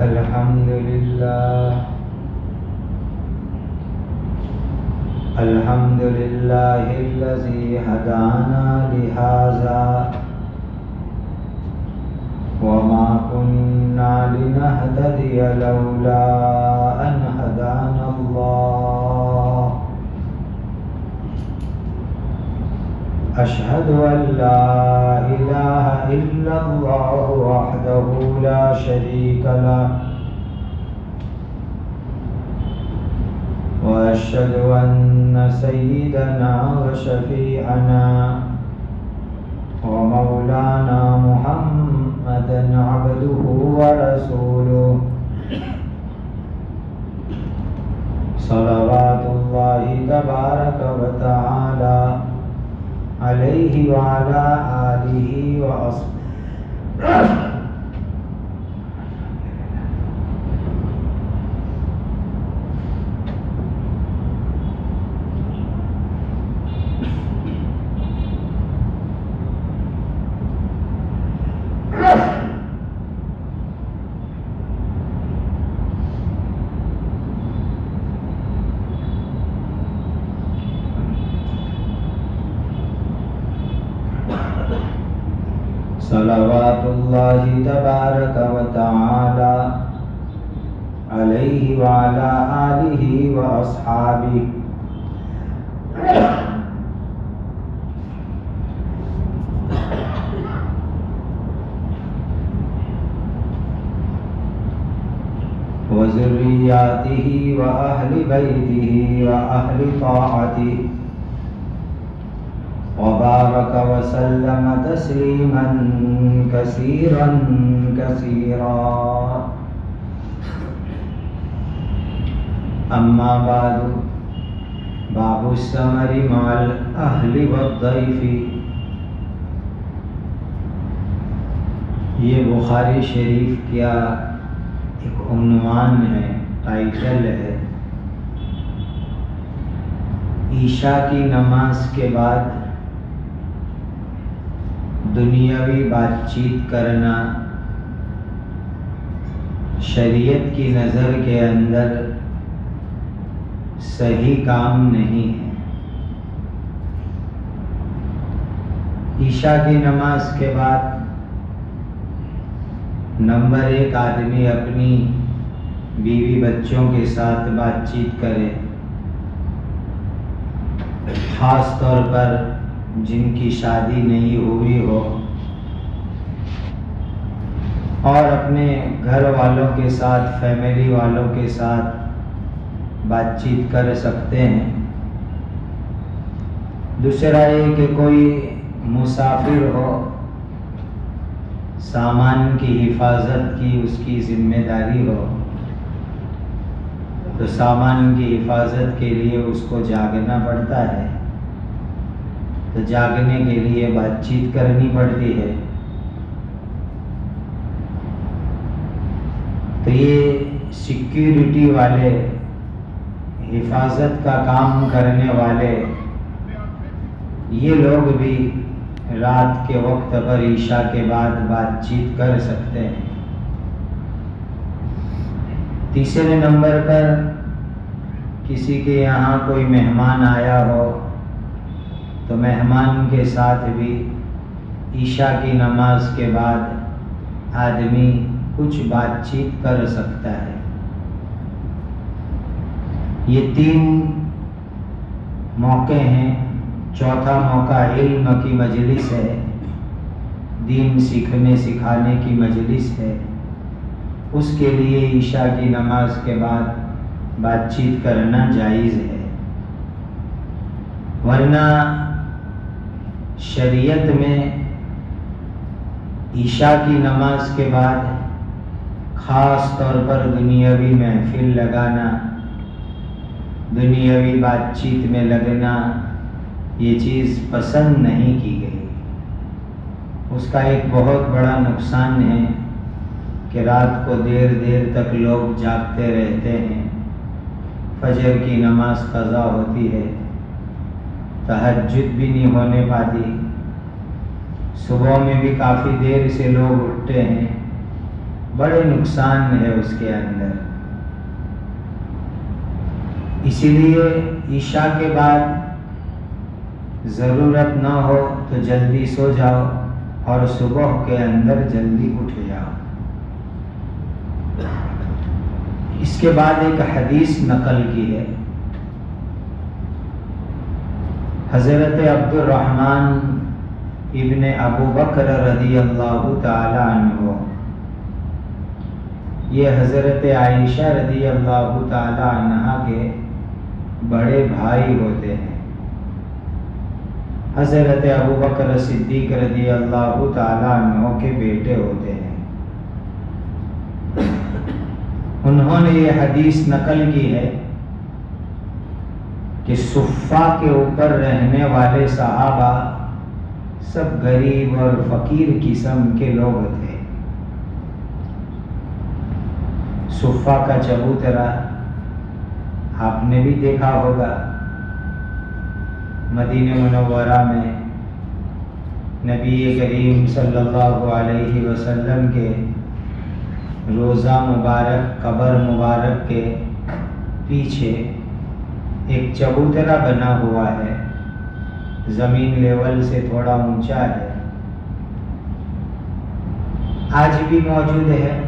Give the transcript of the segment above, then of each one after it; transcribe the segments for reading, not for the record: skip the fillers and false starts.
الحمد لله الذي هدانا لهذا وما كنا لنهتدي لولا أن هدانا الله أشهد أن لا إله إلا الله وحده لا شريك له وأشهد أن سيدنا وشفيعنا ومولانا محمدا عبده ورسوله صلوات الله تبارك وتعالى عليه وعلى آله وأصحابه صلوات الله تبارك وتعالى عليه وعلى آله وأصحابه وذرياته وأهل بيته وأهل طاعته وبارك وسلم تسليما كثيرا كثيرا أما بعد باب السمر مع الأهل والضيف یہ بخاری شریف کیا ایک عنوان ہے، ٹائٹل ہے۔ عشاء کی نماز کے بعد دنیاوی بات چیت کرنا شریعت کی نظر کے اندر صحیح کام نہیں ہے۔ عشاء کی نماز کے بعد نمبر 1 آدمی اپنی بیوی بچوں کے ساتھ بات چیت کرے، خاص طور پر جن کی شادی نہیں ہوئی ہو، اور اپنے گھر والوں کے ساتھ، فیملی والوں کے ساتھ بات چیت کر سکتے ہیں۔ دوسرا یہ کہ کوئی مسافر ہو، سامان کی حفاظت کی اس کی ذمہ داری ہو، تو سامان کی حفاظت کے لیے اس کو جاگنا پڑتا ہے، تو جاگنے کے لیے بات چیت کرنی پڑتی ہے۔ تو یہ سیکیورٹی والے، حفاظت کا کام کرنے والے، یہ لوگ بھی رات کے وقت پر عشاء کے بعد بات چیت کر سکتے ہیں۔ تیسرے نمبر پر کسی کے یہاں کوئی مہمان آیا ہو تو مہمان کے ساتھ بھی عشاء کی نماز کے بعد آدمی کچھ بات چیت کر سکتا ہے۔ یہ 3 موقع ہیں۔ چوتھا موقع علم کی مجلس ہے، دین سیکھنے سکھانے کی مجلس ہے، اس کے لیے عشاء کی نماز کے بعد بات چیت کرنا جائز ہے۔ ورنہ شریعت میں عشاء کی نماز کے بعد خاص طور پر دنیاوی محفل لگانا، دنیاوی بات چیت میں لگنا، یہ چیز پسند نہیں کی گئی۔ اس کا ایک بہت بڑا نقصان ہے کہ رات کو دیر دیر تک لوگ جاگتے رہتے ہیں، فجر کی نماز قضا ہوتی ہے، تہجد بھی نہیں ہونے پاتی، صبح میں بھی کافی دیر سے لوگ اٹھتے ہیں، بڑے نقصان ہے اس کے اندر. اسی لیے عشاء کے بعد ضرورت نہ ہو تو جلدی سو جاؤ اور صبح کے اندر جلدی اٹھ جاؤ. اس کے بعد ایک حدیث نقل کی ہے. حضرت عبد الرحمن ابن ابو بکر رضی اللہ تعالی عنہ، یہ حضرت عائشہ رضی اللہ تعالی عنہا کے بڑے بھائی ہوتے ہیں. حضرت ابو بکر صدیق رضی اللہ تعالی عنہ کے بیٹے ہوتے ہیں. انہوں نے یہ حدیث نقل کی ہے کہ صفہ کے اوپر رہنے والے صحابہ سب غریب اور فقیر قسم کے لوگ تھے. صفہ کا چبوترا آپ نے بھی دیکھا ہوگا. مدینہ منورہ میں نبی کریم صلی اللہ علیہ وسلم کے روضہ مبارک، قبر مبارک کے پیچھے ایک چبوترا بنا ہوا ہے، زمین لیول سے تھوڑا اونچا ہے. آج بھی موجود ہے.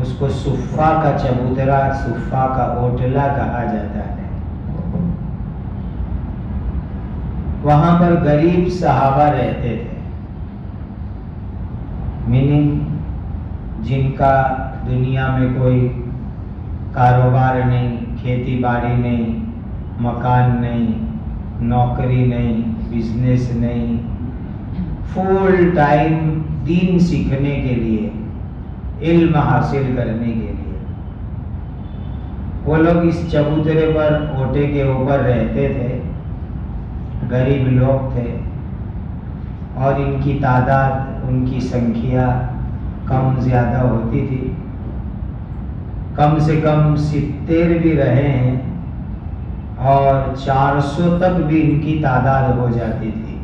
اس کو صفہ کا چبوترا، صفہ کا اوٹلا کہا جاتا ہے. وہاں پر غریب صحابہ رہتے تھے، میننگ جن کا دنیا میں کوئی کاروبار نہیں، کھیتی باڑی نہیں، مکان نہیں، نوکری نہیں، بزنس نہیں، فل ٹائم دین سیکھنے کے لیے، علم حاصل کرنے کے لیے وہ لوگ اس چبوترے پر، اوٹے کے اوپر رہتے تھے. غریب لوگ تھے اور ان کی تعداد، ان کی سنکھیا کم زیادہ ہوتی تھی. کم سے کم 70 بھی رہے ہیں اور 400 تک بھی ان کی تعداد ہو جاتی تھی.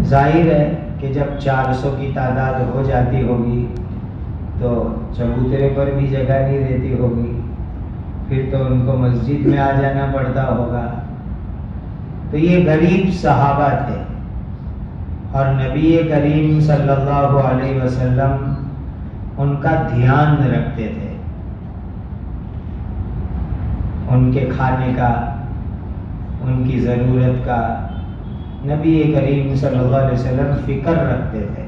ظاہر ہے کہ جب 400 کی تعداد ہو جاتی ہوگی تو چبوترے پر بھی جگہ نہیں رہتی ہوگی، پھر تو ان کو مسجد میں آ جانا پڑتا ہوگا. تو یہ غریب صحابہ تھے اور نبی کریم صلی اللہ علیہ وسلم ان کا دھیان رکھتے تھے، ان کے کھانے کا، ان کی ضرورت کا نبی کریم صلی اللہ علیہ وسلم فکر رکھتے تھے.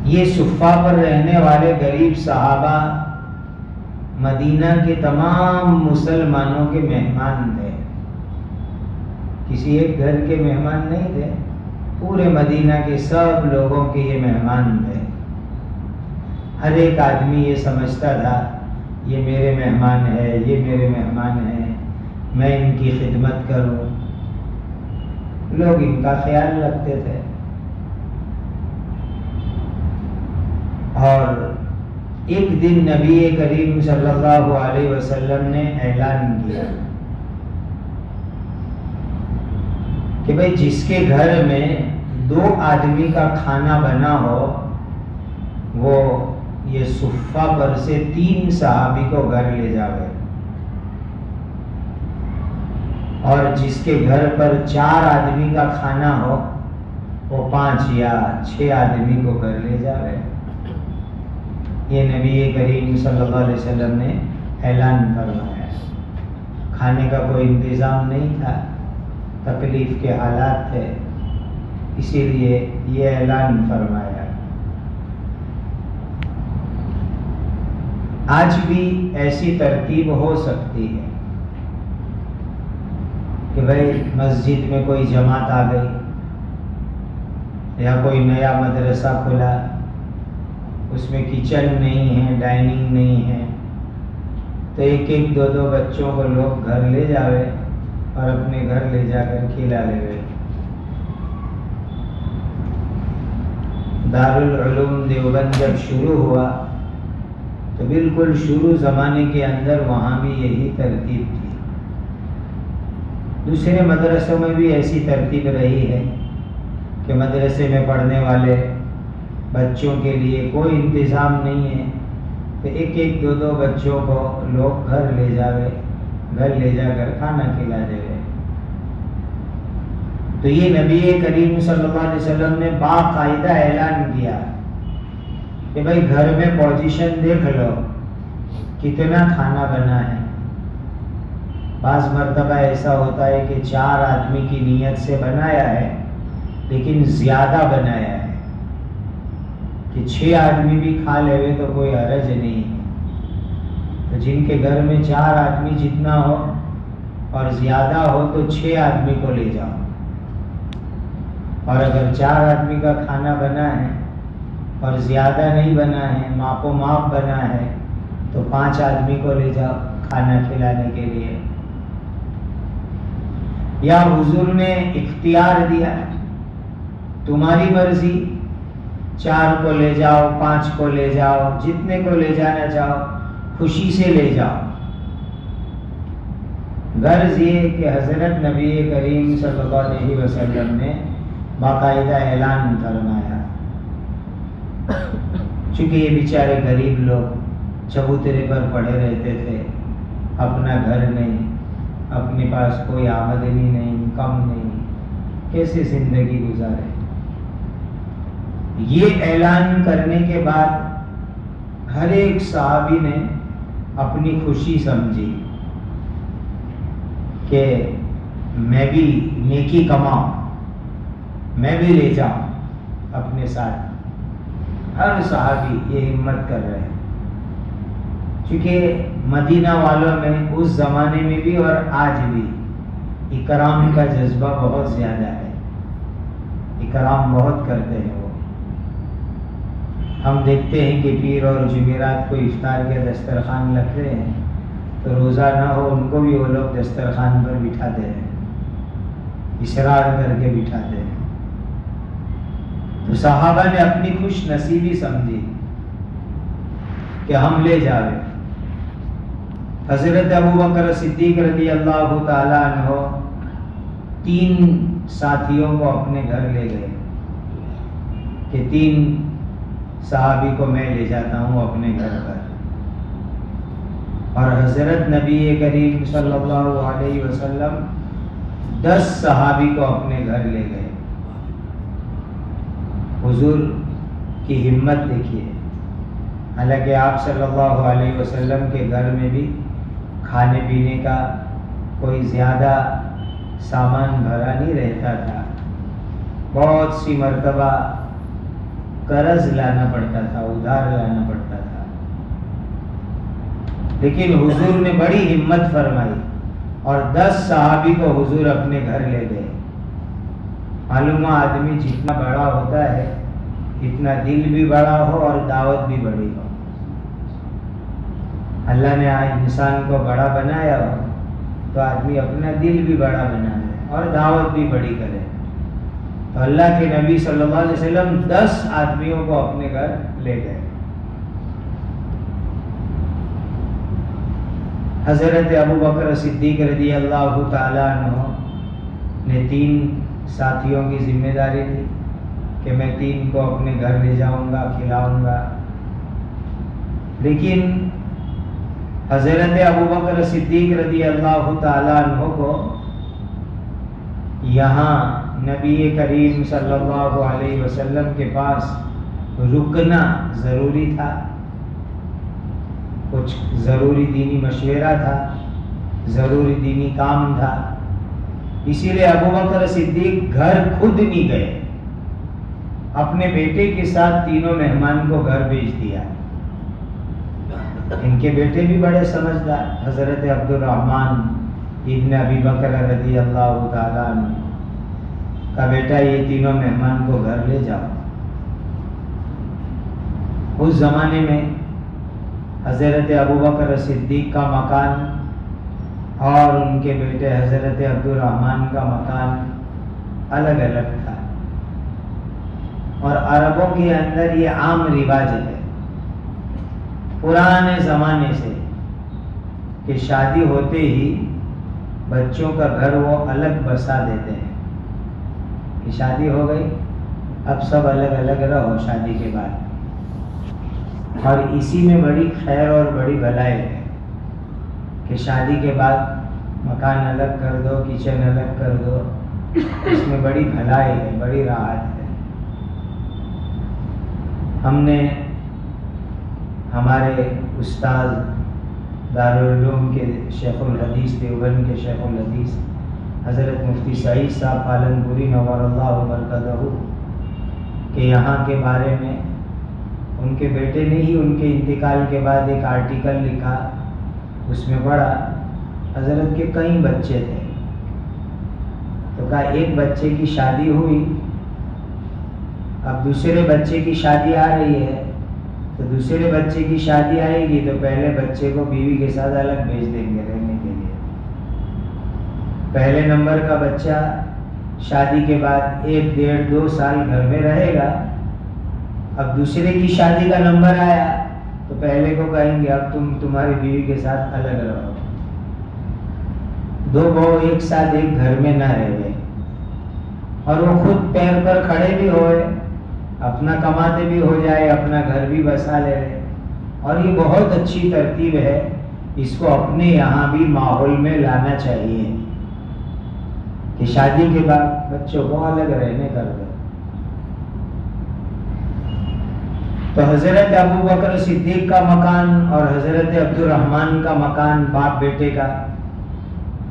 یہ صفہ پر رہنے والے غریب صحابہ مدینہ کے تمام مسلمانوں کے مہمان تھے. کسی ایک گھر کے مہمان نہیں تھے، پورے مدینہ کے سب لوگوں کے یہ مہمان تھے. ہر ایک آدمی یہ سمجھتا تھا یہ میرے مہمان ہے، یہ میرے مہمان ہیں، میں ان کی خدمت کروں. لوگ ان کا خیال رکھتے تھے. اور ایک دن نبی کریم صلی اللہ علیہ وسلم نے اعلان کیا کہ بھئی جس کے گھر میں 2 آدمی کا کھانا بنا ہو وہ یہ صفہ پر سے 3 صحابی کو گھر لے جاوے، اور جس کے گھر پر 4 آدمی کا کھانا ہو وہ 5 یا 6 آدمی کو گھر لے جاوے. یہ نبی کریم صلی اللہ علیہ وسلم نے اعلان فرمایا. کھانے کا کوئی انتظام نہیں تھا، تکلیف کے حالات تھے، اسی لیے یہ اعلان فرمایا. آج بھی ایسی ترتیب ہو سکتی ہے کہ بھائی مسجد میں کوئی جماعت آ گئی یا کوئی نیا مدرسہ کھلا، اس میں کچن نہیں ہے، ڈائننگ نہیں ہے، تو 1-2 بچوں کو لوگ گھر لے جاوے اور اپنے گھر لے جا کر کھلا لے. دارالعلوم دیوبند جب شروع ہوا تو بالکل شروع زمانے کے اندر وہاں بھی یہی ترتیب تھی. دوسرے مدرسوں میں بھی ایسی ترتیب رہی ہے، کہ مدرسے میں پڑھنے والے بچوں کے لیے کوئی انتظام نہیں ہے، تو ایک ایک دو دو بچوں کو لوگ گھر لے جا کر کھانا کھلا دے رہے۔ تو یہ نبی کریم صلی اللہ علیہ وسلم نے باقاعدہ اعلان کیا کہ بھائی گھر میں پوزیشن دیکھ لو کتنا کھانا بنا ہے۔ بعض مرتبہ ایسا ہوتا ہے کہ 4 آدمی کی نیت سے بنایا ہے لیکن زیادہ بنایا ہے، کہ 6 آدمی بھی کھا لے ہوئے تو کوئی حرج نہیں ہے۔ تو جن کے گھر میں 4 آدمی جتنا ہو اور زیادہ ہو تو 6 آدمی کو لے جاؤ، اور اگر 4 آدمی کا کھانا بنا ہے اور زیادہ نہیں بنا ہے، ماپ و ماپ بنا ہے، تو 5 آدمی کو لے جاؤ کھانا کھلانے کے لیے۔ یا حضور نے اختیار دیا تمہاری مرضی، 4 کو لے جاؤ، 5 کو لے جاؤ، جتنے کو لے جانا چاہو خوشی سے لے جاؤ۔ غرض یہ کہ حضرت نبی کریم صلی اللہ علیہ وسلم نے باقاعدہ اعلان فرمایا، چونکہ یہ بیچارے غریب لوگ چبوترے پر پڑے رہتے تھے، اپنا گھر نہیں، اپنے پاس کوئی آمدنی نہیں، کم نہیں، کیسے زندگی گزارے۔ یہ اعلان کرنے کے بعد ہر ایک صحابی نے اپنی خوشی سمجھی کہ میں بھی نیکی کماؤں، میں بھی لے جاؤں اپنے ساتھ۔ ہر صحابی یہ ہمت کر رہے ہیں، چونکہ مدینہ والوں میں اس زمانے میں بھی اور آج بھی اکرام کا جذبہ بہت زیادہ ہے، اکرام بہت کرتے ہیں وہ۔ ہم دیکھتے ہیں کہ پیر اور جمعرات کو افطار کے دسترخوان رکھتے ہیں تو روزہ نہ ہو ان کو بھی وہ لوگ دسترخوان پر بٹھاتے ہیں، اصرار کر کے بٹھاتے ہیں۔ تو صحابہ نے اپنی خوش نصیبی سمجھی کہ ہم لے جاوے۔ حضرت ابوبکر صدیق رضی اللہ تعالی عنہ 3 ساتھیوں کو اپنے گھر لے گئے کہ 3 صحابی کو میں لے جاتا ہوں اپنے گھر پر، اور حضرت نبی کریم صلی اللہ علیہ وسلم 10 صحابی کو اپنے گھر لے گئے۔ حضور کی ہمت دیکھیے، حالانکہ آپ صلی اللہ علیہ وسلم کے گھر میں بھی کھانے پینے کا کوئی زیادہ سامان بھرا نہیں رہتا تھا، بہت سی مرتبہ قرض لانا پڑتا تھا، ادھار لانا پڑتا تھا، لیکن حضور نے بڑی ہمت فرمائی اور 10 صحابی کو حضور اپنے گھر لے گئے۔ معلوم آدمی جتنا بڑا ہوتا ہے اتنا دل بھی بڑا ہو اور دعوت بھی بڑی ہو۔ اللہ نے انسان کو بڑا بنایا ہو تو آدمی اپنا دل بھی بڑا بنائے اور دعوت بھی بڑی کرے۔ تو اللہ کے نبی صلی اللہ علیہ وسلم 10 آدمیوں کو اپنے گھر لے گئے۔ حضرت ابوبکر صدیق رضی اللہ تعالی عنہ نے 3 ساتھیوں کی ذمہ داری دی کہ میں 3 کو اپنے گھر لے جاؤں گا، کھلاؤں گا، لیکن حضرت ابوبکر صدیق رضی اللہ تعالی عنہ کو یہاں نبی کریم صلی اللہ علیہ وسلم کے پاس رکنا ضروری تھا، کچھ ضروری دینی مشورہ تھا، ضروری دینی کام تھا، اسی لیے ابوبکر صدیق گھر خود نہیں گئے، اپنے بیٹے کے ساتھ 3 مہمان کو گھر بھیج دیا۔ ان کے بیٹے بھی بڑے سمجھدار، حضرت عبد الرحمن ابن ابی بکر رضی اللہ تعالی عنہ کا بیٹا، یہ 3 مہمان کو گھر لے جاؤ۔ اس زمانے میں حضرت ابوبکر صدیق کا مکان اور ان کے بیٹے حضرت عبد الرحمن کا مکان الگ الگ تھا، اور عربوں کے اندر یہ عام رواج ہے پرانے زمانے سے کہ شادی ہوتے ہی بچوں کا گھر وہ الگ بسا دیتے ہیں، کہ شادی ہو گئی اب سب الگ الگ رہو شادی کے بعد. اور اسی میں بڑی خیر اور بڑی بھلائی ہے کہ شادی کے بعد مکان الگ کر دو، کچن الگ کر دو. اس میں بڑی بھلائی ہے، بڑی راحت ہے. ہم نے ہمارے استاد دارالعلوم کے شیخ الحدیث، دیوبند کے شیخ الحدیث حضرت مفتی سعید صاحب پالنپوری نور اللہ برکتہ کہ یہاں کے بارے میں ان کے بیٹے نے ہی ان کے انتقال کے بعد ایک آرٹیکل لکھا. اس میں پڑھا حضرت کے کئی بچے تھے، تو کہا ایک بچے کی شادی ہوئی، اب دوسرے بچے کی شادی آ رہی ہے، تو دوسرے بچے کی شادی آئے گی تو پہلے بچے کو بیوی کے ساتھ الگ بھیج دیں گے رہنے کے لیے. پہلے نمبر کا بچہ شادی کے بعد 1 1.5 2 سال گھر میں رہے گا. اب دوسرے کی شادی کا نمبر آیا تو پہلے کو کہیں گے اب تم تمہاری بیوی کے ساتھ الگ رہو. 2 بہو ایک ساتھ ایک گھر میں نہ رہ گئے، اور وہ خود پیر پر کھڑے بھی ہوئے، اپنا کماتے بھی ہو جائے، اپنا گھر بھی بسا لے رہے. اور یہ بہت اچھی ترتیب ہے، اس کو اپنے یہاں بھی ماحول میں لانا چاہیے کہ شادی کے بعد بچوں کو الگ رہنے کر دو. تو حضرت ابو بکر صدیق کا مکان اور حضرت عبد الرحمن کا مکان، باپ بیٹے کا،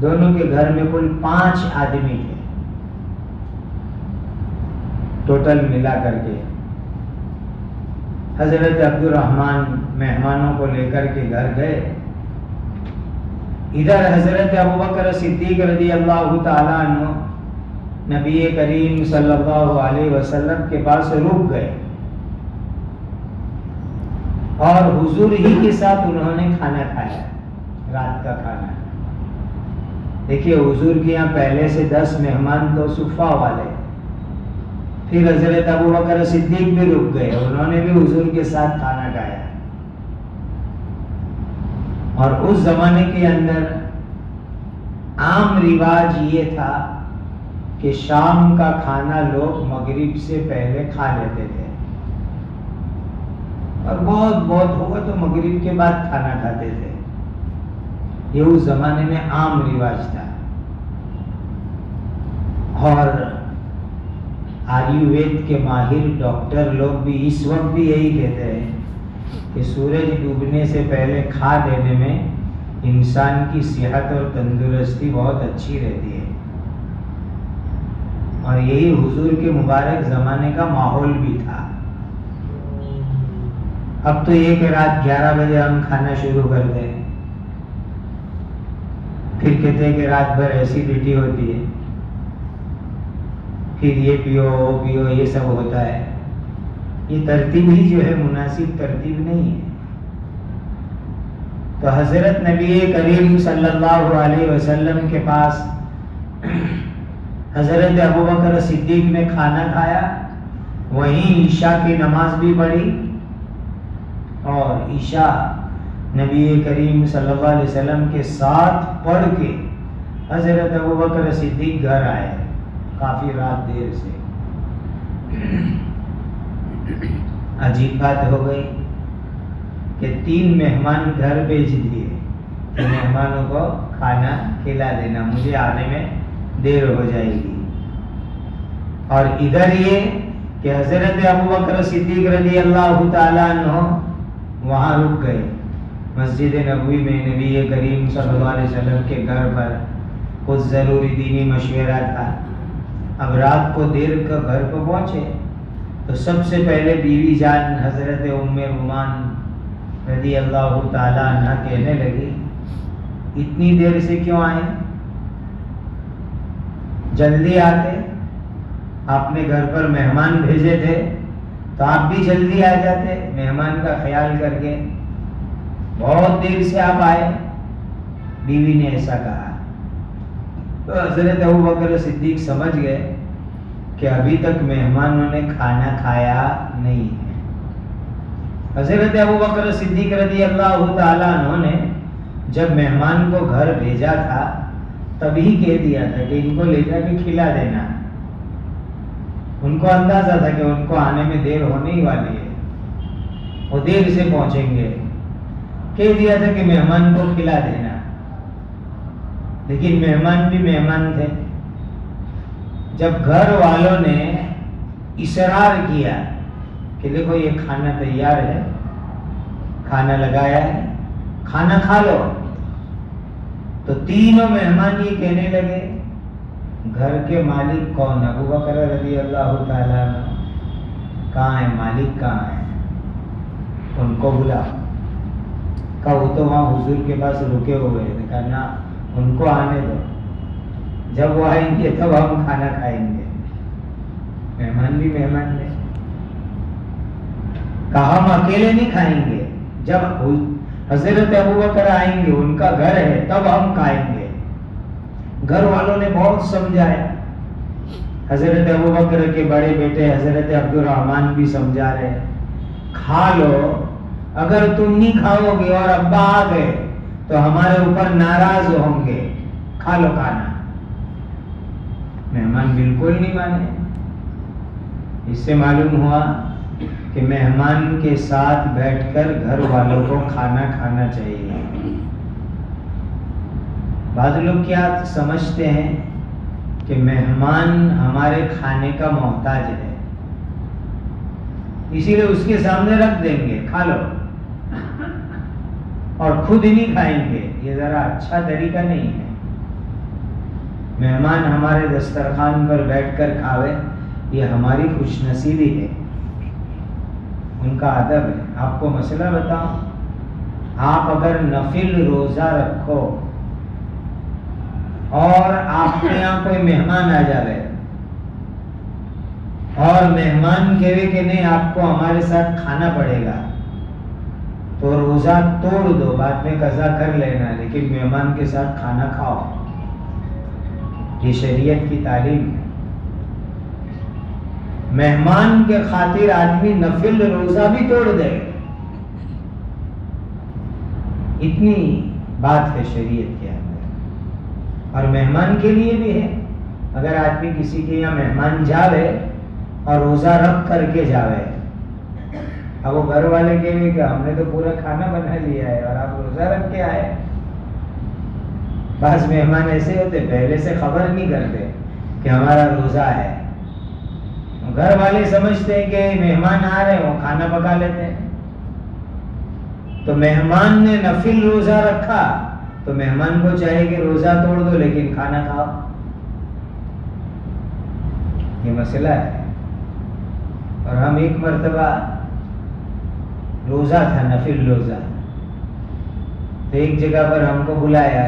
دونوں کے گھر میں کل 5 آدمی تھے ٹوٹل ملا کر کے. حضرت عبد الرحمن مہمانوں کو لے کر کے گھر گئے. ادھر حضرت ابو بکر صدیق رضی اللہ تعالیٰ عنہ نبی کریم صلی اللہ علیہ وسلم کے پاس رک گئے، اور حضور ہی کے ساتھ انہوں نے کھانا کھایا، رات کا کھانا. دیکھیے حضور کے یہاں پہلے سے 10 مہمان تو صفہ والے، پھر حضرت ابو بکر صدیق بھی رک گئے، انہوں نے بھی حضور کے ساتھ کھانا کھایا. اور اس زمانے کے اندر عام رواج یہ تھا کہ شام کا کھانا لوگ مغرب سے پہلے کھا لیتے تھے، اور بہت ہوا تو مغرب کے بعد کھانا کھاتے تھے. یہ اس زمانے میں عام رواج تھا. اور آیوروید کے ماہر ڈاکٹر لوگ بھی اس وقت بھی یہی کہتے ہیں کہ سورج ڈوبنے سے پہلے کھا لینے میں انسان کی صحت اور تندرستی بہت اچھی رہتی ہے. اور یہی حضور کے مبارک زمانے کا ماحول بھی تھا. اب تو یہ کہ رات 11 بجے ہم کھانا شروع کر دیں، پھر کہتے ہیں کہ رات بھر ایسیڈیٹی ہوتی ہے، پھر یہ پیو وہ پیو، یہ سب ہوتا ہے. یہ ترتیب ہی جو ہے مناسب ترتیب نہیں ہے. تو حضرت نبی کریم صلی اللہ علیہ وسلم کے پاس حضرت ابو بکر صدیق نے کھانا کھایا، وہیں عشاء کی نماز بھی پڑھی، اور عشاء نبی کریم صلی اللہ علیہ وسلم کے ساتھ پڑھ کے حضرت ابو بکر صدیق گھر آئے کافی رات دیر سے. عجیب بات ہو گئی کہ 3 مہمان گھر بھیج دیے کہ مہمانوں کو کھانا کھلا دینا، مجھے آنے میں دیر ہو جائے گی. اور ادھر یہ کہ حضرت ابو بکر صدیق رضی اللہ تعالیٰ عنہ وہاں رک گئے مسجد نبوی میں. نبی کریم صلی اللہ علیہ وسلم کے گھر پر کچھ ضروری دینی مشورہ تھا. اب رات کو دیر کا گھر کو پہنچے تو سب سے پہلے بیوی جان حضرت ام رومان رضی اللہ تعالیٰ عنہ کہنے لگی اتنی دیر سے کیوں آئے؟ جلدی آتے، آپ نے گھر پر مہمان بھیجے تھے تو آپ بھی جلدی آ جاتے مہمان کا خیال کر کے، بہت دیر سے آپ آئے. بیوی نے ایسا کہا تو حضرت ابو بکر صدیق سمجھ گئے کہ ابھی تک مہمانوں نے کھانا کھایا نہیں ہے. حضرت ابو بکر صدیق رضی اللہ تعالیٰ عنہ نے جب مہمان کو گھر بھیجا تھا تبھی کہہ دیا تھا کہ ان کو لے جا کے کھلا دینا. ان کو اندازہ تھا کہ ان کو آنے میں دیر ہونے ہی والی ہے، وہ دیر سے پہنچیں گے، کہہ دیا تھا کہ مہمان کو کھلا دینا، لیکن مہمان بھی مہمان تھے۔ جب گھر والوں نے اصرار کیا کہ دیکھو یہ کھانا تیار ہے، کھانا لگایا ہے، کھانا کھا لو، تو تینوں مہمان یہ کہنے لگے گھر کے مالک کون؟ ابو بکر رضی اللہ تعالیٰ عنہ کہاں ہے؟ مالک کہاں ہے؟ ان کو بلا، کہا وہ تو وہاں حضور کے پاس رکے ہوئے تھے، کہنا ان کو آنے دو، جب وہ آئیں گے تب ہم کھانا کھائیں گے۔ مہمان بھی مہمان نے کہا ہم اکیلے نہیں کھائیں گے، جب حضرت ابو بکر آئیں گے، ان کا گھر ہے، تب ہم کھائیں گے۔ گھر والوں نے بہت سمجھایا، حضرت ابو بکر کے بڑے بیٹے حضرت عبد الرحمن بھی سمجھا رہے کھا لو، اگر تم نہیں کھاؤ گے اور ابا آ گئے تو ہمارے اوپر ناراض ہوں گے، کھا لو کھانا۔ مہمان بالکل نہیں مانے۔ اس سے معلوم ہوا کہ مہمان کے ساتھ بیٹھ کر گھر والوں کو کھانا کھانا چاہیے۔ بعض لوگ کیا سمجھتے ہیں کہ مہمان ہمارے کھانے کا محتاج ہے، اسی لیے اس کے سامنے رکھ دیں گے، کھا لو، اور خود ہی نہیں کھائیں گے۔ یہ ذرا اچھا طریقہ نہیں ہے۔ مہمان ہمارے دسترخوان پر بیٹھ کر کھاوے، یہ ہماری خوش نصیبی ہے، ان کا ادب ہے۔ آپ کو مسئلہ بتاؤں، آپ اگر نفل روزہ رکھو اور آپ کے یہاں کوئی مہمان آ جائے اور مہمان کہے کہ نہیں آپ کو ہمارے ساتھ کھانا پڑے گا، تو روزہ توڑ دو، بعد میں قضا کر لینا، لیکن مہمان کے ساتھ کھانا کھاؤ۔ یہ شریعت کی تعلیم ہے۔ مہمان کے خاطر آدمی نفل روزہ بھی توڑ دے، اتنی بات ہے شریعت کے اندر۔ اور مہمان کے لیے بھی ہے، اگر آدمی کسی کے یہاں مہمان جاوے اور روزہ رکھ کر کے جاوے، اب وہ گھر والے کہیں گے کہ ہم نے تو پورا کھانا بنا لیا ہے اور آپ روزہ رکھ کے آئے۔ بعض مہمان ایسے ہوتے پہلے سے خبر نہیں کرتے کہ ہمارا روزہ ہے، گھر والے سمجھتے ہیں کہ مہمان آ رہے ہیں، وہ کھانا پکا لیتے ہیں۔ تو مہمان نے نفل روزہ رکھا تو مہمان کو چاہیے کہ روزہ توڑ دو لیکن کھانا کھاؤ۔ یہ مسئلہ ہے۔ اور ہم ایک مرتبہ روزہ تھا، نفل روزہ، تو ایک جگہ پر ہم کو بلایا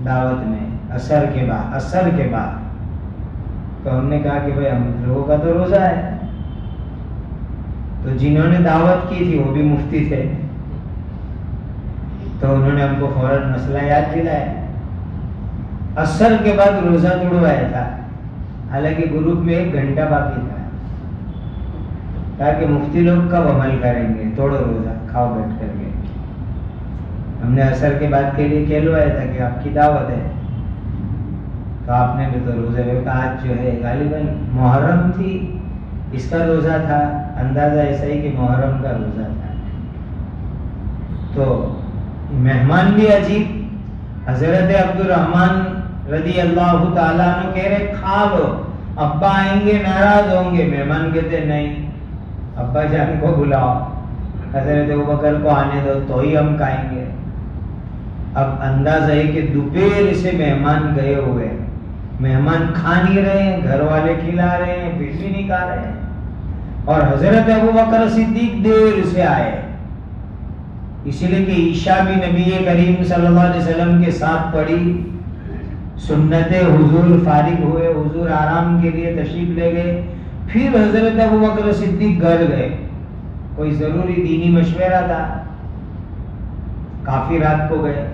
دعوت میں عصر کے بعد، تو ہم نے کہا کہ بھائی ہم لوگوں کا تو روزہ ہے، تو جنہوں نے دعوت کی تھی وہ بھی مفتی تھے، تو انہوں نے ہم کو فوراً مسئلہ یاد دلایا، عصر کے بعد روزہ توڑوایا تھا، حالانکہ گروپ میں 1 گھنٹہ باقی تھا، تاکہ مفتی لوگ کب عمل کریں گے، توڑو روزہ، کھاؤ بیٹھ کر کے۔ ہم نے عصر کے بعد کے لیے کہلوایا تھا کہ آپ کی دعوت ہے، تو آپ نے بھی تو روزہ رکھا۔ آج جو ہے غالباً محرم تھی، اس کا روزہ تھا، اندازہ ایسا ہی کہ محرم کا روزہ تھا۔ تو مہمان بھی عجیب، حضرت عبد الرحمن رضی اللہ تعالیٰ عنہ کہہ رہے کھا لو، ابا آئیں گے ناراض ہوں گے۔ مہمان کہتے نہیں، ابا جان کو بلاؤ، حضرت ابوبکر کو آنے دو تو ہی ہم کھائیں گے۔ اب اندازہ ہے کہ دوپہر سے مہمان گئے ہوئے، مہمان کھا نہیں رہے ہیں، گھر والے کھلا رہے ہیں، پھر بھی نہیں کھا رہے ہیں، اور حضرت ابوبکر صدیق دیر سے آئے، اسی لیے کہ عشاء بھی نبی کریم صلی اللہ علیہ وسلم کے ساتھ پڑھی، سنت حضور فارغ ہوئے، حضور آرام کے لیے تشریف لے گئے، پھر حضرت ابوبکر صدیق گھر گئے، کوئی ضروری دینی مشورہ تھا، کافی رات کو گئے۔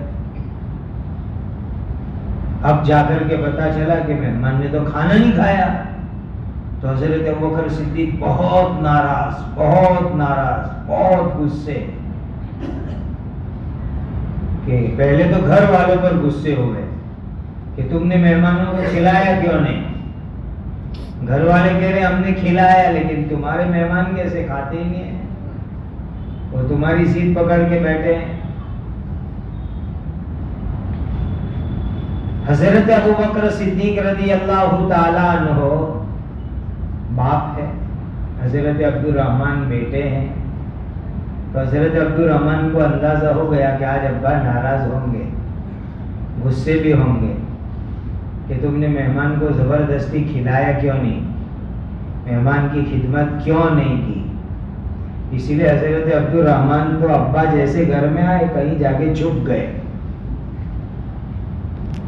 اب جا کر کے پتا چلا کہ مہمان نے تو کھانا نہیں کھایا، تو حضرت ابوبکر صدیق بہت ناراض، بہت غصے، کہ پہلے تو گھر والوں پر غصے ہو گئے کہ تم نے مہمانوں کو کھلایا کیوں نہیں، گھر والے کہہ رہے ہم نے کھلایا لیکن تمہارے مہمان کیسے کھاتے ہی نہیں ہیں، وہ تمہاری سیٹ پکڑ کے بیٹھے ہیں۔ حضرت ابوبکر صدیق رضی اللہ تعالی عنہ باپ ہے، حضرت عبد الرحمن بیٹے ہیں، تو حضرت عبد الرحمن کو اندازہ ہو گیا کہ آج ابا ناراض ہوں گے، غصے بھی ہوں گے کہ تم نے مہمان کو زبردستی کھلایا کیوں نہیں، مہمان کی خدمت کیوں نہیں کی۔ اسی لیے حضرت عبد الرحمن تو ابا جیسے گھر میں آئے کہیں جا کے چھپ گئے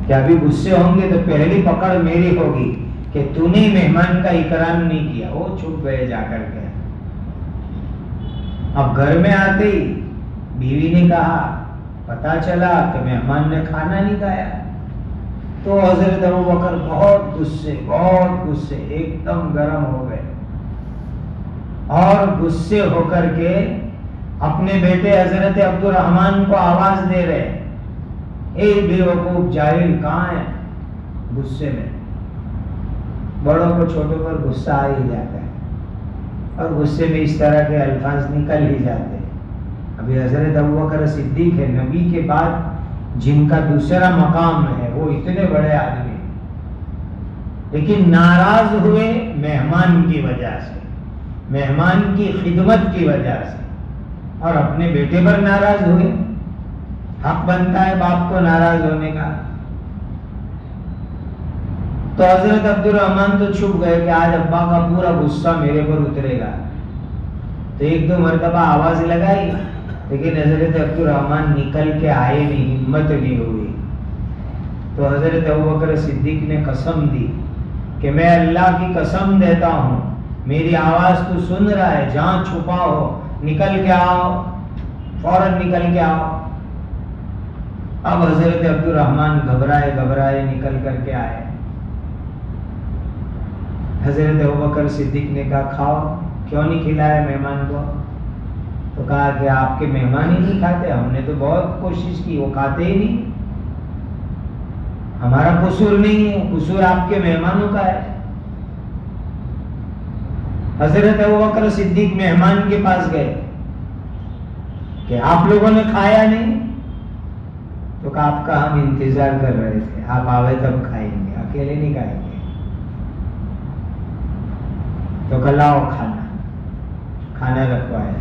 کہ ابھی غصے ہوں گے تو پہلی پکڑ میری ہوگی کہ تو نے مہمان کا اکرام نہیں کیا، وہ چھپ گئے جا کر کے۔ اب گھر میں آتے ہی بیوی نے کہا، پتا چلا کہ مہمان نے کھانا نہیں کھایا، تو حضرت ابوبکر بہت غصے ایک دم گرم ہو گئے اور غصے ہو کر کے اپنے بیٹے حضرت عبد الرحمن کو آواز دے رہے، اے بے وقوف جاہل کہاں ہے؟ غصے میں بڑوں کو چھوٹوں پر غصہ آ ہی جاتا ہے اور غصے میں اس طرح کے الفاظ نکل ہی جاتے ہیں۔ ابھی حضرت ابوبکر صدیق ہے، نبی کے بعد جن کا دوسرا مقام ہے، وہ اتنے بڑے آدمی، لیکن ناراض ہوئے مہمان کی وجہ سے، مہمان کی خدمت کی وجہ سے، اور اپنے بیٹے پر ناراض ہوئے۔ حق بنتا ہے باپ کو ناراض ہونے کا۔ تو حضرت عبد الرحمن تو چھپ گئے کہ آج ابا کا پورا غصہ میرے پر اترے گا، تو ایک دو مرتبہ آواز لگائی لیکن حضرت عبد الرحمن نکل کے آئے نہیں، ہمت نہیں ہوئی۔ تو حضرت ابوبکر صدیق نے قسم دی کہ میں اللہ کی قسم دیتا ہوں، میری آواز تو سن رہا ہے، جہاں چھپا ہو نکل کے آؤ، فوراً نکل کے آؤ۔ اب حضرت عبد الرحمن گھبرائے نکل کر کے آئے۔ حضرت ابوبکر صدیق نے کہا، کھاؤ، کیوں نہیں کھلایا مہمان کو؟ تو کہا کہ آپ کے مہمان ہی نہیں کھاتے، ہم نے تو بہت کوشش کی، وہ کھاتے ہی نہیں، ہمارا قصور نہیں ہے، قصور آپ کے مہمانوں کا ہے۔ حضرت ابوبکر صدیق مہمان کے پاس گئے کہ آپ لوگوں نے کھایا نہیں؟ تو کہا آپ کا ہم انتظار کر رہے تھے، آپ آوے تب کھائیں گے، اکیلے نہیں کھائیں گے۔ تو کہا لاؤ کھانا رکھوایا،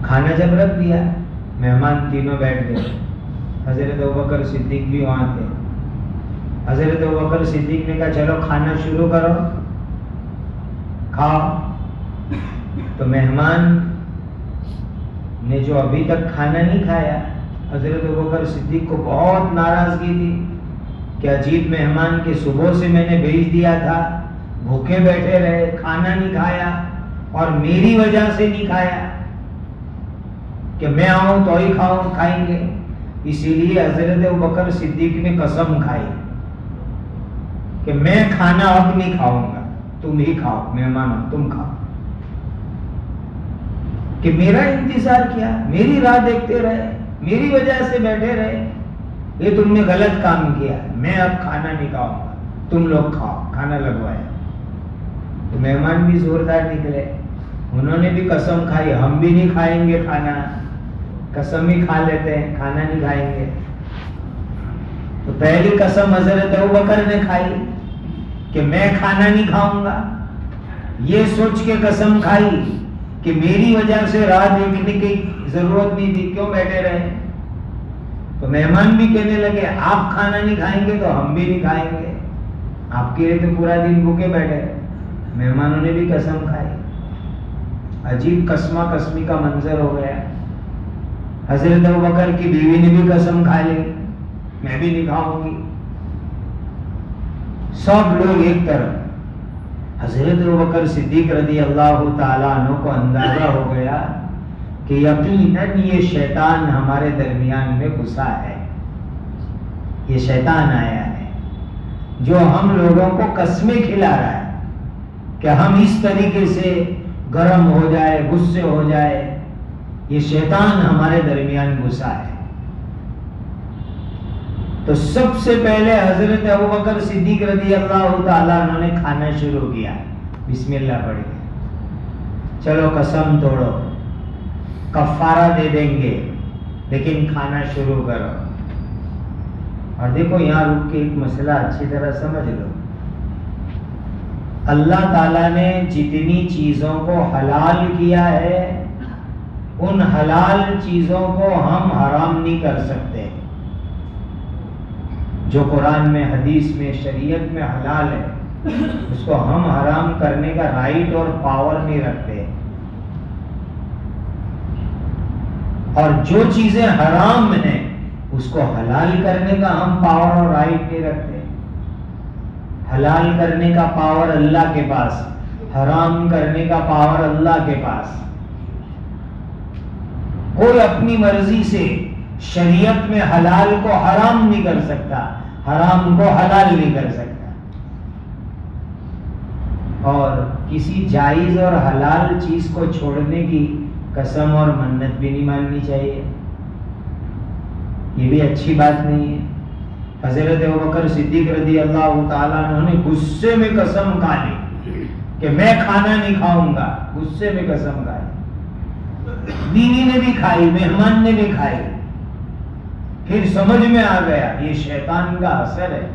کھانا جب رکھ دیا مہمان تینوں بیٹھ گئے، حضرت ابوبکر صدیق بھی وہاں تھے۔ حضرت ابوبکر صدیق نے کہا چلو کھانا شروع کرو، کھاؤ۔ تو مہمان نے جو ابھی تک کھانا نہیں کھایا، حضرت ابوبکر صدیق کو بہت ناراضگی تھی کہ عجیب مہمان کے صبح سے میں نے بھیج دیا تھا، بھوکے بیٹھے رہے، کھانا نہیں کھایا اور میری وجہ سے نہیں کھایا کہ میں آؤں تو ہی کھائیں گے۔ اسی لیے حضرت ابوبکر صدیق نے قسم کھائی کہ میں کھانا اب نہیں کھاؤں گا، تم ہی کھاؤ، مہمان تم کھاؤ، کہ میرا انتظار کیا، میری راہ دیکھتے رہے، میری وجہ سے بیٹھے رہے، یہ تم نے غلط کام کیا، میں اب کھانا نہیں کھاؤں گا، تم لوگ کھاؤ۔ کھانا لگوایا تو مہمان بھی زوردار نکلے، انہوں نے بھی قسم کھائی ہم بھی نہیں کھائیں گے کھانا، قسم ہی کھا لیتے ہیں، کھانا نہیں کھائیں گے۔ تو پہلی قسم حضرت ابوبکر نے کھائی کہ میں کھانا نہیں کھاؤں گا، یہ سوچ کے قسم کھائی کہ میری وجہ سے راہ دیکھنے کی ضرورت نہیں تھی، کیوں بیٹھے رہے۔ تو مہمان بھی کہنے لگے آپ کھانا نہیں کھائیں گے تو ہم بھی نہیں کھائیں گے، آپ کے لیے تو پورا دن بھوکے بیٹھے۔ مہمانوں نے بھی قسم کھائی، عجیب قسمہ قسمی کا منظر ہو گیا۔ حضرت ابوبکر کی بیوی نے بھی قسم کھا لی میں بھی نہیں کھاؤں گی۔ سب لوگ ایک طرف، حضرت ابوبکر صدیق رضی اللہ تعالیٰ عنہ کو اندازہ ہو گیا کہ یقیناً یہ شیطان ہمارے درمیان میں گھسا ہے، یہ شیطان آیا ہے جو ہم لوگوں کو قسمیں کھلا رہا ہے کہ ہم اس طریقے سے گرم ہو جائے، غصے ہو جائے، یہ شیطان ہمارے درمیان گھسا ہے۔ تو سب سے پہلے حضرت ابوبکر صدیق رضی اللہ تعالیٰ عنہ نے کھانا شروع کیا. بسم اللہ پڑھ کے چلو قسم توڑو, کفارہ دے دیں گے لیکن کھانا شروع کرو. اور دیکھو یہاں رک کے ایک مسئلہ اچھی طرح سمجھ لو. اللہ تعالیٰ نے جتنی چیزوں کو حلال کیا ہے ان حلال چیزوں کو ہم حرام نہیں کر سکتے. جو قرآن میں, حدیث میں, شریعت میں حلال ہے اس کو ہم حرام کرنے کا رائٹ اور پاور نہیں رکھتے. اور جو چیزیں حرام ہیں اس کو حلال کرنے کا ہم پاور اور رائٹ نہیں رکھتے. حلال کرنے کا پاور اللہ کے پاس, حرام کرنے کا پاور اللہ کے پاس. کوئی اپنی مرضی سے شریعت میں حلال کو حرام نہیں کر سکتا, حرام کو حلال نہیں کر سکتا. اور کسی جائز اور حلال چیز کو چھوڑنے کی قسم اور منت بھی نہیں ماننی چاہیے. یہ بھی اچھی بات نہیں ہے. حضرت ابوبکر صدیق رضی اللہ تعالیٰ عنہ نے غصے میں قسم کھا لی کہ میں کھانا نہیں کھاؤں گا. غصے میں قسم کھائی, بیوی نے بھی کھائی, مہمان نے بھی کھائی. پھر سمجھ میں آ گیا یہ شیطان کا اثر ہے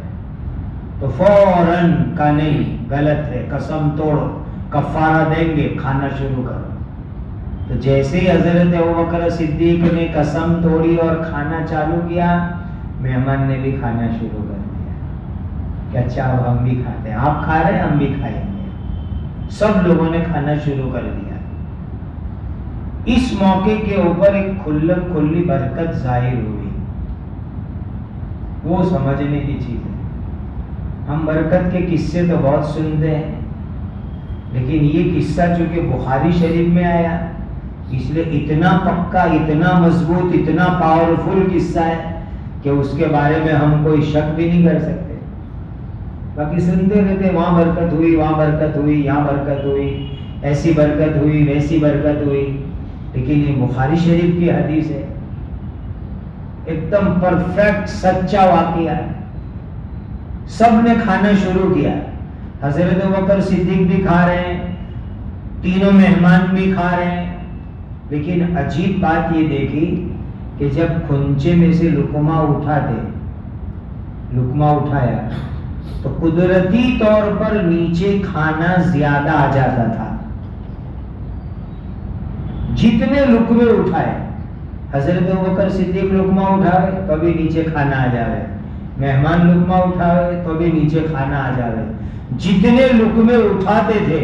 تو فوراً کا نہیں, غلط ہے, قسم توڑو, کفارہ دیں گے, کھانا شروع کرو. تو جیسے ہی حضرت ابوبکر صدیق نے قسم توڑی اور کھانا چالو کیا, مہمان نے بھی کھانا شروع کر دیا کہ اچھا اب ہم بھی کھاتے ہیں, آپ کھا رہے ہیں ہم بھی کھائیں گے. سب لوگوں نے کھانا شروع کر دیا. اس موقع کے اوپر ایک کھلم کھلی برکت ظاہر ہوئی. وہ سمجھنے کی چیز ہے. ہم برکت کے قصے تو بہت سنتے ہیں لیکن یہ قصہ چونکہ بخاری شریف میں آیا اس لیے اتنا پکا, اتنا مضبوط, اتنا پاورفل قصہ ہے کہ اس کے بارے میں ہم کوئی شک بھی نہیں کر سکتے. باقی سنتے رہتے وہاں برکت ہوئی, وہاں برکت ہوئی, یہاں برکت ہوئی, ایسی برکت ہوئی, ویسی برکت ہوئی. لیکن یہ بخاری شریف کی حدیث ہے, ایک دم پرفیکٹ سچا واقعہ ہے. سب نے کھانا شروع کیا. حضرت ابوبکر صدیق بھی کھا رہے ہیں, تینوں مہمان بھی کھا رہے ہیں. لیکن عجیب بات یہ دیکھی کہ جب کھنچے میں سے لقمہ اٹھایا تو قدرتی طور پر نیچے کھانا زیادہ آ جاتا تھا. جتنے لقمے اٹھائے, حضرت ابوبکر صدیق لقمہ اٹھائے تو بھی نیچے کھانا آ جاوے, مہمان لقمہ اٹھائے تو بھی نیچے کھانا آ جاوے. جتنے لقمے اٹھاتے تھے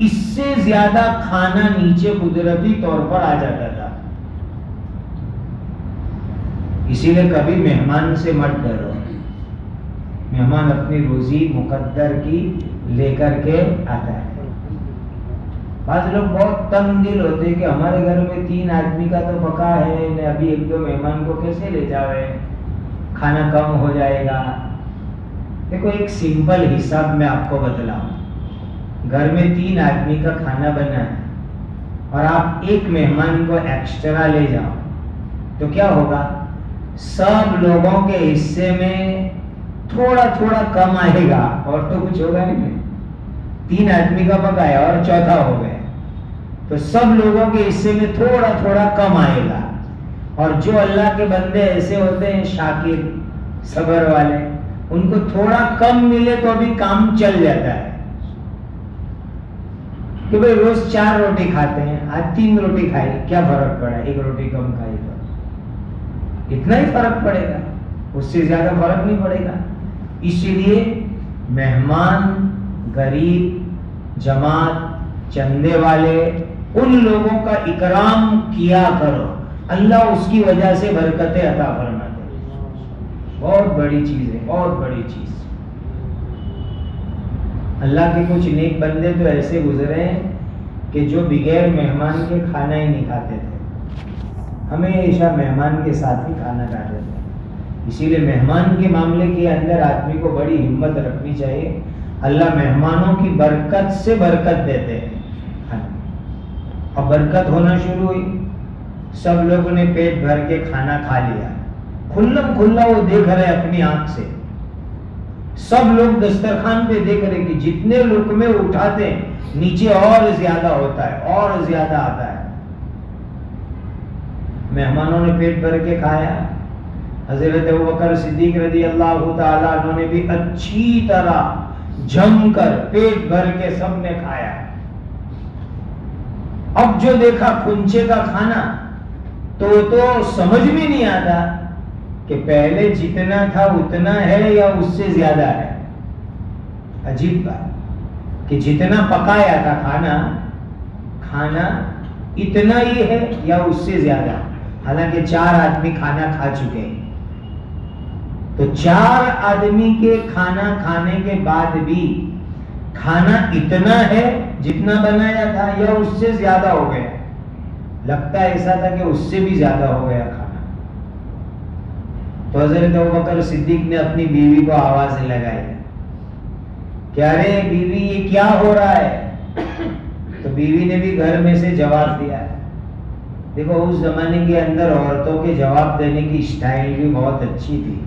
اس سے زیادہ کھانا نیچے قدرتی طور پر آ جاتا تھا. اسی لیے کبھی مہمان سے مت ڈرو. مہمان اپنی روزی مقدر کی لے کر کے آتا ہے. بعض لوگ بہت تنگ دل ہوتے کہ ہمارے گھر میں 3 آدمی کا تو پکا ہے, ابھی 1-2 مہمان کو کیسے لے جاوے, کھانا کم ہو جائے گا. دیکھو ایک سمپل حساب میں آپ کو بتلاؤں. گھر میں 3 آدمی کا کھانا بنا ہے اور آپ 1 مہمان کو ایکسٹرا لے جاؤ تو کیا ہوگا, سب لوگوں کے حصے میں تھوڑا تھوڑا کم آئے گا اور تو کچھ ہوگا نہیں. 3 آدمی کا پکایا اور چوتھا ہو گیا تو سب لوگوں کے حصے میں تھوڑا تھوڑا کم آئے گا. اور جو اللہ کے بندے ایسے ہوتے ہیں شاکر, صبر والے, ان کو تھوڑا کم ملے تو ابھی کام چل جاتا ہے کہ بھئی روز 4 روٹی کھاتے ہیں, آج 3 روٹی کھائی, کیا فرق پڑا, 1 روٹی کم کھائی تو اتنا ہی فرق پڑے گا, اس سے زیادہ فرق نہیں پڑے گا. اسی لیے مہمان, غریب, جماعت, چندے والے, ان لوگوں کا اکرام کیا کرو. اللہ اس کی وجہ سے برکتیں عطا فرماتے ہیں. بہت بڑی چیز ہے, بہت بڑی چیز. اللہ کے کچھ نیک بندے تو ایسے گزرے ہیں کہ جو بغیر مہمان کے کھانا ہی نہیں کھاتے تھے, ہمیشہ مہمان کے ساتھ ہی کھانا کھاتے تھے. اسی لیے مہمان کے معاملے کے اندر آدمی کو بڑی ہمت رکھنی چاہیے. اللہ مہمانوں کی برکت سے برکت دیتے ہیں. اور برکت ہونا شروع ہوئی, سب لوگوں نے پیٹ بھر کے کھانا کھا لیا. کھلم کھلا وہ دیکھ رہے اپنی آنکھ سے. سب لوگ دسترخوان پہ دیکھ رہے کہ جتنے لقمے اٹھاتے ہیں نیچے اور زیادہ ہوتا ہے اور زیادہ آتا ہے. مہمانوں نے پیٹ بھر کے کھایا. حضرت ابوبکر صدیق رضی اللہ تعالیٰ عنہ نے بھی اچھی طرح جم کر پیٹ بھر کے سب نے کھایا. اب جو دیکھا کھنچے کا کھانا تو سمجھ بھی نہیں آتا کہ پہلے جتنا تھا اتنا ہے یا اس سے زیادہ ہے. عجیب بات کہ جتنا پکایا تھا کھانا اتنا ہی ہے یا اس سے زیادہ. حالانکہ 4 آدمی کھانا کھا چکے ہیں. تو 4 آدمی کے کھانا کھانے کے بعد بھی کھانا اتنا ہے جتنا بنایا تھا یا اس سے زیادہ ہو گیا. لگتا ایسا تھا کہ اس سے بھی زیادہ ہو گیا کھانا. تو حضرت ابوبکر صدیق نے اپنی بیوی کو آواز لگائی کہ ارے بیوی یہ کیا ہو رہا ہے. تو بیوی نے بھی گھر میں سے جواب دیا. دیکھو اس زمانے کے اندر عورتوں کے جواب دینے کی اسٹائل بھی بہت اچھی تھی.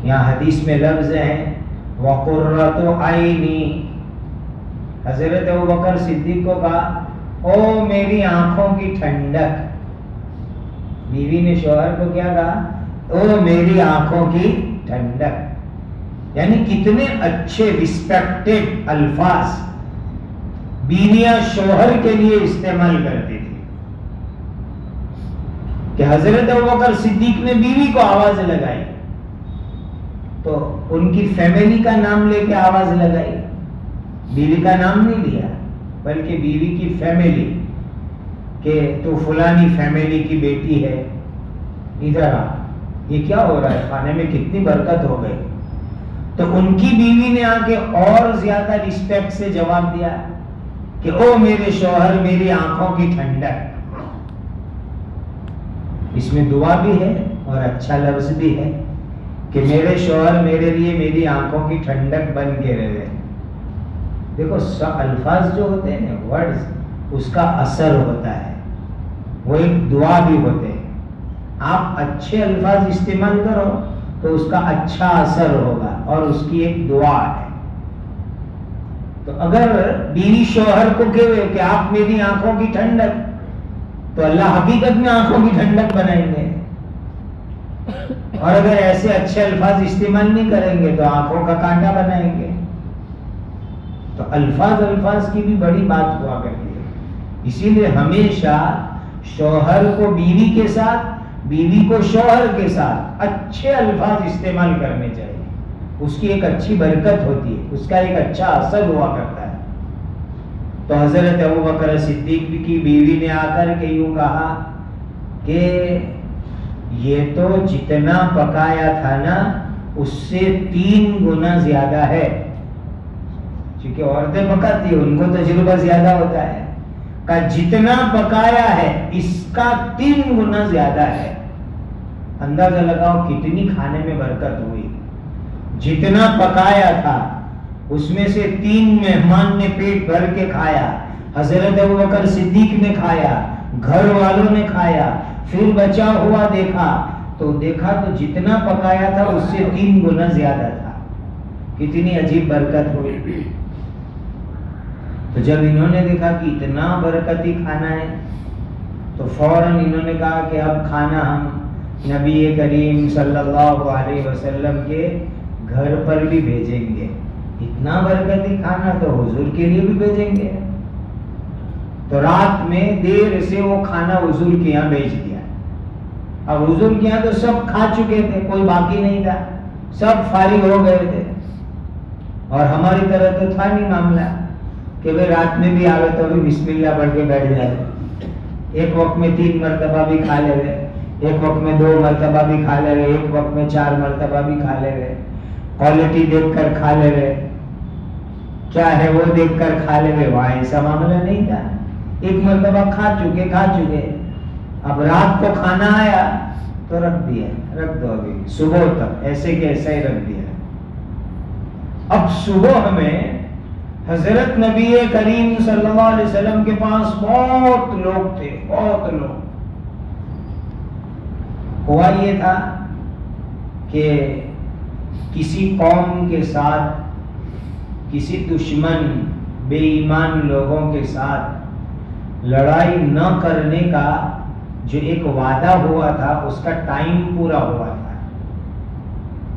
یہاں حدیث میں لفظ ہیں وَقُرَّةُ عَيْنِي. حضرت ابوبکر صدیق کو کہا او میری آنکھوں کی ٹھنڈک. بیوی نے شوہر کو کیا کہا؟ او میری آنکھوں کی ٹھنڈک. یعنی کتنے اچھے رسپیکٹڈ الفاظ بیویاں شوہر کے لیے استعمال کرتی تھی کہ حضرت ابوبکر صدیق نے بیوی کو آواز لگائی تو ان کی فیملی کا نام لے کے آواز لگائی. بیوی کا نام نہیں لیا بلکہ بیوی کی فیملی کہ تو فلانی فیملی کی بیٹی ہے ادھر آ. یہ کیا ہو رہا ہے؟ کھانے میں کتنی برکت ہو گئی. تو ان کی بیوی نے آ کے اور زیادہ رسپیکٹ سے جواب دیا کہ او میرے شوہر میری آنکھوں کی ٹھنڈک. اس میں دعا بھی ہے اور اچھا لفظ بھی ہے کہ میرے شوہر میرے لیے میری آنکھوں کی ٹھنڈک بن کے رہے. دیکھو الفاظ جو ہوتے ہیں نا ورڈز اس کا اثر ہوتا ہے. وہ ایک دعا بھی ہوتے ہیں. آپ اچھے الفاظ استعمال کرو تو اس کا اچھا اثر ہوگا اور اس کی ایک دعا ہے. تو اگر بیوی شوہر کو کہے کہ آپ میری آنکھوں کی ٹھنڈک تو اللہ حقیقت میں آنکھوں کی ٹھنڈک بنائیں گے. اور اگر ایسے اچھے الفاظ استعمال نہیں کریں گے تو آنکھوں کا کانٹا بنائیں گے. تو الفاظ کی بھی بڑی بات ہوا کرتی ہے. اسی لیے ہمیشہ شوہر کو بیوی کے ساتھ بیوی کو شوہر کے ساتھ اچھے الفاظ استعمال کرنے چاہیے. اس کی ایک اچھی برکت ہوتی ہے, اس کا ایک اچھا اثر ہوا کرتا ہے. تو حضرت ابوبکر صدیق کی بیوی نے آ کر کے یوں کہا کہ یہ تو جتنا پکایا تھا نا اس سے 3 گنا زیادہ ہے. کیونکہ عورتیں پکاتی ہیں ان کو تجربہ زیادہ ہوتا ہے. کہ جتنا پکایا ہے اس کا 3 گنا زیادہ ہے. اندازہ لگاؤ کتنی کھانے میں برکت ہوئی. جتنا پکایا تھا اس میں سے 3 مہمان نے پیٹ بھر کے کھایا. حضرت ابوبکر صدیق نے کھایا, گھر والوں نے کھایا, پھر بچا ہوا دیکھا تو جتنا پکایا تھا اس سے 3 گنا زیادہ تھا. کتنی عجیب برکت ہوئی. تو جب انہوں نے دیکھا کہ اتنا برکتی کھانا ہے تو فوراً انہوں نے کہا کہ اب کھانا ہم نبی کریم صلی اللہ علیہ وسلم کے گھر پر بھی بھیجیں گے. اتنا برکتی کھانا تو حضور کے لیے بھی بھیجیں گے. تو رات میں دیر سے وہ کھانا حضور کے یہاں بھیج دیا. اب حضور کے یہاں تو سب کھا چکے تھے, کوئی باقی نہیں تھا, سب فارغ ہو گئے تھے. اور ہماری طرح تو تھا نہیں معاملہ کہ بھئی رات میں بھی آگے تو بھی بسم اللہ پڑھ کے بیٹھ جائے. ایک وقت میں 3 مرتبہ بھی کھا لے گئے, ایک وقت میں 2 مرتبہ بھی کھا لے گئے, ایک وقت میں 4 مرتبہ بھی کھا لے گئے. کوالٹی دیکھ کر کھا لے گئے, کیا ہے وہ دیکھ کر کھا لے گئے. وہاں ایسا معاملہ نہیں تھا. ایک مرتبہ کھا چکے. اب رات کو کھانا آیا تو رکھ دیا, رکھ دو ابھی صبح تک, ایسے کہ ایسا ہی رکھ دیا. اب صبح میں حضرت نبی کریم صلی اللہ علیہ وسلم کے پاس بہت لوگ تھے, بہت لوگ. ہوا یہ تھا کہ کسی قوم کے ساتھ، کسی دشمن بے ایمان لوگوں کے ساتھ لڑائی نہ کرنے کا جو ایک وعدہ ہوا تھا اس کا ٹائم پورا ہوا تھا،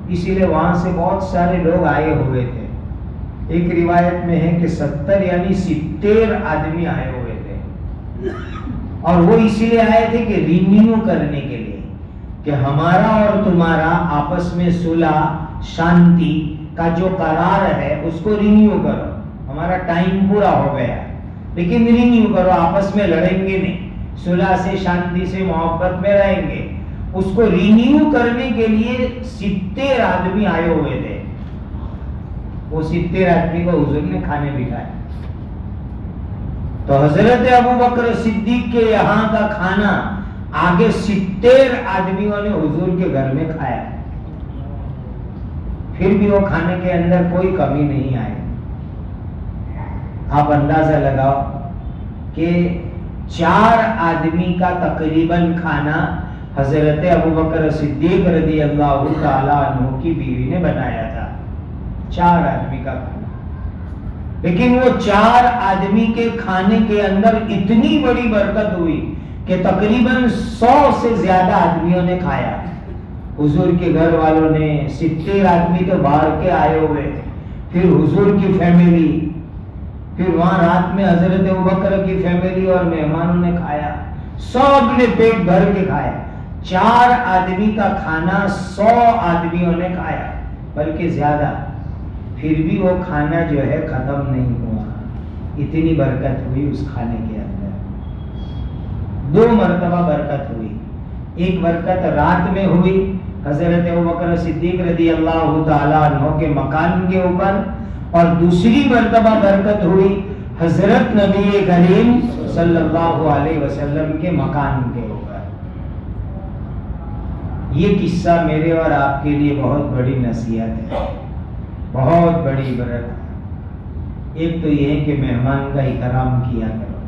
اسی لیے وہاں سے بہت سارے لوگ آئے ہوئے تھے۔ ایک روایت میں ہے کہ 70 یعنی 70 آدمی آئے ہوئے تھے، اور وہ اسی لیے آئے تھے کہ رینیو کرنے کے لیے کہ ہمارا اور تمہارا آپس میں صلح شانتی کا جو قرار ہے اس کو رینیو کرو، ہمارا ٹائم پورا ہو گیا لیکن رینیو کرو، آپس میں لڑیں گے نہیں، صلح سے شانتی سے محبت میں رہیں گے۔ اس کو رینیو کرنے کے لیے 70 آدمی آئے ہوئے تھے۔ وہ 70 آدمی کو حضور نے کھانے بٹھایا، تو حضرت ابوبکر صدیق کے یہاں کا کھانا آگے 70 آدمیوں نے حضور کے گھر میں کھایا، پھر بھی وہ کھانے کے اندر کوئی کمی نہیں آئی۔ آپ اندازہ لگاؤ کہ 4 آدمی کا تقریباً کھانا حضرت ابوبکر صدیق رضی اللہ تعالیٰ عنہ کی بیوی نے بنایا تھا، 4 آدمی کا کھانا، لیکن وہ 4 آدمی کے کھانے کے اندر اتنی بڑی برکت ہوئی کہ تقریباً 100 سے زیادہ آدمیوں نے کھایا۔ حضور کے گھر والوں نے 70 آدمی تو باہر کے آئے ہوئے، پھر حضور کی فیملی، پھر وہاں رات میں حضرت ابوبکر کی فیملی اور مہمانوں نے کھایا، سب نے پیٹ بھر کے کھایا۔ 4 آدمی کا کھانا 100 آدمیوں نے کھایا، بلکہ زیادہ، پھر بھی وہ کھانا جو ہے ختم نہیں ہوا، اتنی برکت ہوئی اس کھانے کے اندر۔ 2 مرتبہ برکت ہوئی، ایک برکت رات میں ہوئی حضرت ابوبکر صدیق رضی اللہ تعالیٰ عنہ کے مکان کے اوپر، اور دوسری مرتبہ برکت ہوئی حضرت نبی کریم صلی اللہ علیہ وسلم کے مکان کے اوپر۔ یہ قصہ میرے اور آپ کے لیے بہت بڑی نصیحت ہے، بہت بڑی برکت ہے۔ ایک تو یہ ہے کہ مہمان کا اکرام کیا کرو،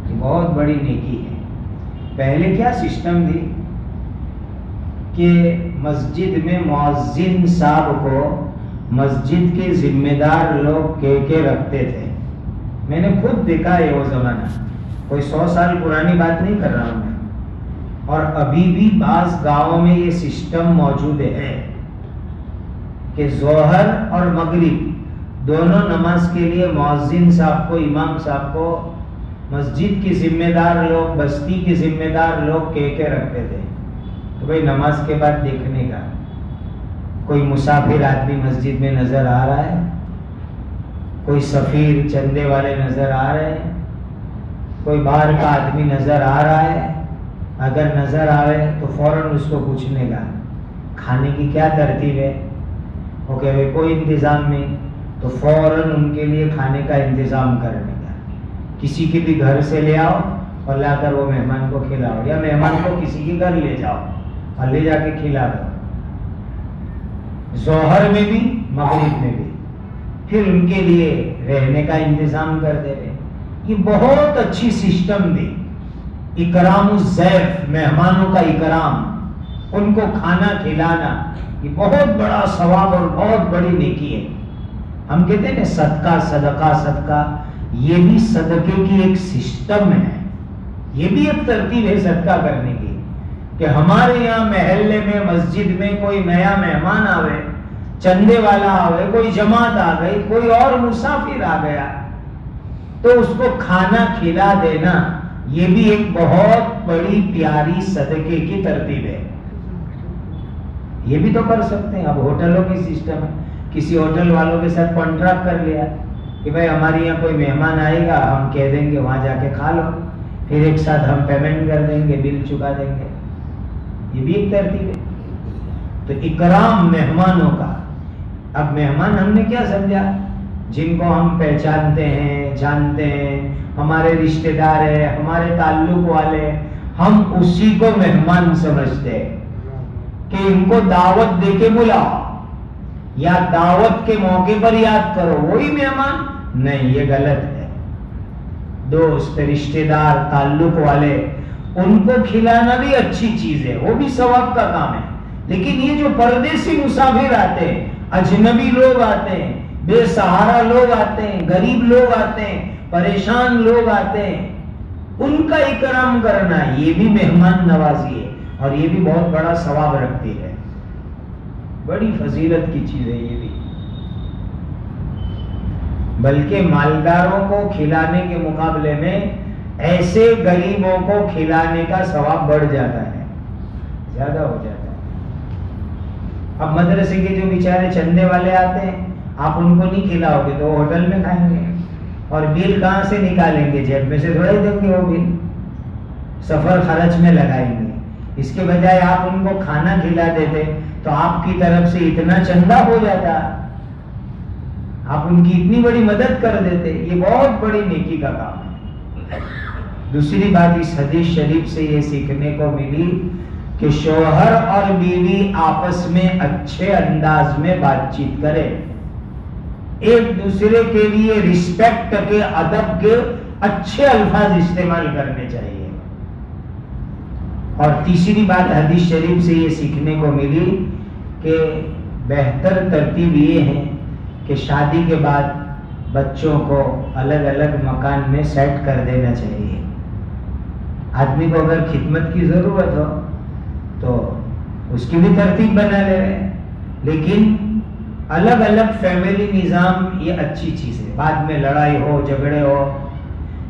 یہ بہت بڑی نیکی ہے۔ پہلے کیا سسٹم تھی کہ مسجد میں مؤذن صاحب کو مسجد کے ذمہ دار لوگ کہہ کے رکھتے تھے۔ میں نے خود دیکھا ہے وہ زمانہ، کوئی 100 سال پرانی بات نہیں کر رہا ہوں میں، اور ابھی بھی بعض گاؤں میں یہ سسٹم موجود ہے کہ ظہر اور مغرب دونوں نماز کے لیے مؤذن صاحب کو، امام صاحب کو مسجد کے ذمہ دار لوگ، بستی کے ذمہ دار لوگ کہہ کے رکھتے تھے کہ بھائی نماز کے بعد دیکھنے کا کوئی مسافر آدمی مسجد میں نظر آ رہا ہے، کوئی سفیر چندے والے نظر آ رہے ہیں، کوئی باہر کا آدمی نظر آ رہا ہے، اگر نظر آئے تو فوراً اس کو پوچھنے کا کھانے کی کیا ترتیب ہے، وہ کہ بھائی کوئی انتظام نہیں، تو فوراً ان کے لیے کھانے کا انتظام کرنے کا، کسی کے بھی گھر سے لے آؤ اور لا کر وہ مہمان کو کھلاؤ، یا مہمان کو کسی کے گھر لے جاؤ اور لے جا کے کھلا دو، ظہر میں بھی مغرب میں بھی، پھر ان کے لیے رہنے کا انتظام کر دے رہے۔ یہ بہت اچھی سسٹم دی، اکرام الضیف، مہمانوں کا اکرام، ان کو کھانا کھلانا، یہ بہت بڑا ثواب اور بہت بڑی نیکی ہے۔ ہم کہتے ہیں نا صدقہ صدقہ صدقہ، یہ بھی صدقے کی ایک سسٹم ہے، یہ بھی ایک ترتیب ہے صدقہ کرنے کی، کہ ہمارے یہاں محلے میں مسجد میں کوئی نیا مہمان آوے، چندے والا آوے، کوئی جماعت آ گئی، کوئی اور مسافر آ گیا، تو اس کو کھانا کھلا دینا، یہ بھی ایک بہت بڑی پیاری صدقے کی ترتیب ہے۔ یہ بھی تو کر سکتے ہیں۔ اب ہوٹلوں کی سسٹم ہے، کسی ہوٹل والوں کے ساتھ کانٹریکٹ کر لیا کہ بھائی ہمارے یہاں کوئی مہمان آئے گا، ہم کہہ دیں گے وہاں جا کے کھا لو، پھر ایک ساتھ ہم پیمنٹ کر دیں گے، بل چکا دیں گے، یہ بھی ایک ترتیب ہے۔ تو اکرام مہمانوں کا۔ اب مہمان ہم نے کیا سمجھا؟ جن کو ہم پہچانتے ہیں، جانتے ہیں، ہمارے رشتہ دار ہیں، ہمارے تعلق والے، ہم اسی کو مہمان سمجھتے ہیں کہ ان کو دعوت دے کے بلاؤ یا دعوت کے موقع پر یاد کرو، وہی مہمان نہیں، یہ غلط ہے۔ دوست، رشتہ دار، تعلق والے، ان کو کھلانا بھی اچھی چیز ہے، وہ بھی ثواب کا کام ہے. لیکن یہ جو پردیسی مسافر آتے ہیں، اجنبی لوگ آتے ہیں، بے سہارا لوگ آتے ہیں، غریب لوگ آتے ہیں، پریشان لوگ آتے ہیں، ان کا اکرام کرنا یہ بھی مہمان نوازی ہے، اور یہ بھی بہت بڑا ثواب رکھتی ہے، بڑی فضیلت کی چیز ہے یہ بھی. بلکہ مالداروں کو کھلانے کے مقابلے میں ایسے غریبوں کو کھلانے کا ثواب بڑھ جاتا ہے، زیادہ ہو جاتا ہے. اب مدرسے کے جو بیچارے چندے والے آتے ہیں، آپ ان کو نہیں کھلاؤ گے تو وہ ہوٹل میں کھائیں گے، اور بل کہاں سے نکالیں گے؟ جیب میں سے تھوڑا ہی دیں گے وہ بل، سفر خرچ میں لگائیں گے. اس کے بجائے آپ ان کو کھانا کھلا دیتے تو آپ کی طرف سے اتنا چندہ ہو جاتا، آپ ان کی اتنی بڑی مدد کر دیتے. یہ بہت بڑی نیکی کا کام ہے. دوسری بات اس حدیث شریف سے یہ سیکھنے کو ملی کہ شوہر اور بیوی آپس میں اچھے انداز میں بات چیت کرے، ایک دوسرے کے لیے رسپیکٹ کے، ادب کے اچھے الفاظ استعمال کرنے چاہیے. اور تیسری بات حدیث شریف سے یہ سیکھنے کو ملی کہ بہتر ترتیب یہ ہے کہ شادی کے بعد بچوں کو الگ الگ مکان میں سیٹ کر دینا چاہیے. آدمی کو اگر خدمت کی ضرورت ہو تو اس کی بھی ترتیب بنا لے، لیکن الگ الگ فیملی نظام یہ اچھی چیز ہے. بعد میں لڑائی ہو، جھگڑے ہو،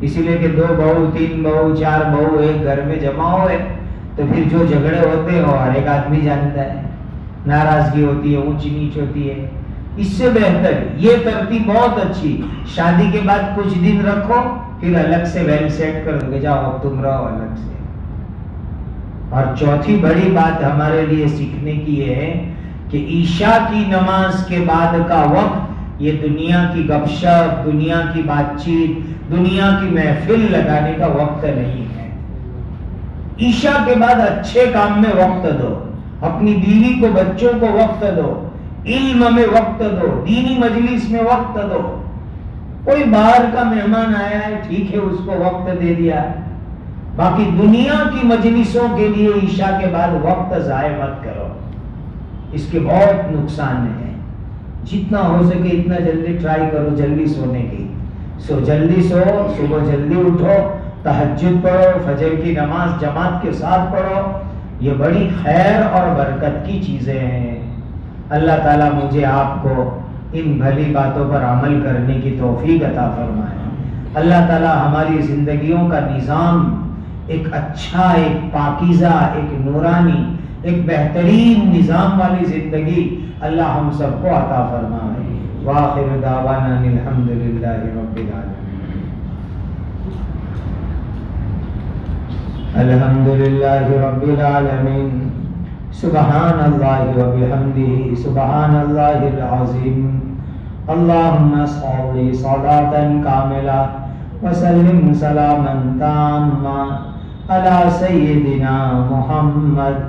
اسی لیے کہ 2 بہو 3 بہو 4 بہو ایک گھر میں جمع ہوئے تو پھر جو جھگڑے ہوتے ہو ہر ایک آدمی جانتا ہے، ناراضگی ہوتی ہے، اونچ نیچ ہوتی ہے. اس سے بہتر یہ ترتیب بہت اچھی، شادی کے بعد کچھ دن رکھو پھر الگ سے ویل سیٹ کر دو، جاؤ اب تم رہو الگ سے. اور چوتھی بڑی بات ہمارے لیے سیکھنے کی یہ ہے کہ عشاء کی نماز کے بعد کا وقت یہ دنیا کی گپ شپ، دنیا کی بات چیت، دنیا کی محفل لگانے کا وقت نہیں ہے. عشاء کے بعد اچھے کام میں وقت دو، اپنی بیوی کو، بچوں کو وقت دو، علم میں وقت دو، دینی مجلس میں وقت دو. کوئی باہر کا مہمان آیا ہے ٹھیک ہے اس کو وقت دے دیا، باقی دنیا کی مجلسوں کے لیے عشاء کے بعد وقت ضائع مت کرو. اس کے بہت نقصان ہیں. جتنا ہو سکے اتنا جلدی ٹرائی کرو جلدی سونے کی. جلدی سو، صبح جلدی اٹھو، تہجد پڑھو، فجر کی نماز جماعت کے ساتھ پڑھو. یہ بڑی خیر اور برکت کی چیزیں ہیں. اللہ تعالیٰ مجھے آپ کو ان بھلی باتوں پر عمل کرنے کی توفیق عطا فرمائے. اللہ تعالیٰ ہماری زندگیوں کا نظام ایک اچھا، ایک پاکیزہ، ایک نورانی، ایک بہترین نظام والی زندگی اللہ ہم سب کو عطا فرمائے. وآخر دعوانا الحمدللہ رب العالمین. الحمدللہ رب العالمین. سبحان اللہ وبحمدہ، سبحان اللہ العظیم. اللہم صل صلاۃ کاملہ وسلم سلاما تاما علی سیدنا محمد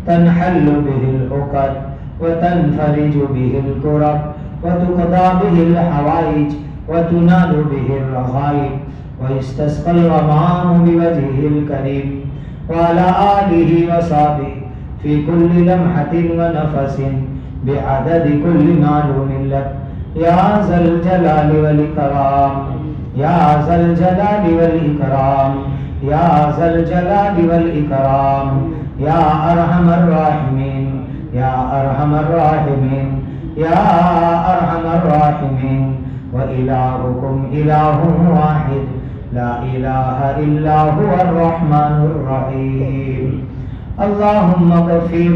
تنحل به العقد وتنفرج به الكرب وتقضى به الحوائج وتنال به الرغائب ويستسقى الغمام بوجهه الكريم وعلى آله وصحبه في كل لمحة ونفس بعدد كل معلوم لك يا ذا الجلال والإكرام، يا ذا الجلال والإكرام، يا ذا الجلال والإكرام، يا أرحم الراحمين، يا أرحم الراحمين، يا أرحم الراحمين. وإلهكم إله واحد لا إله إلا هو الرحمن الرحيم. اللهم اغفر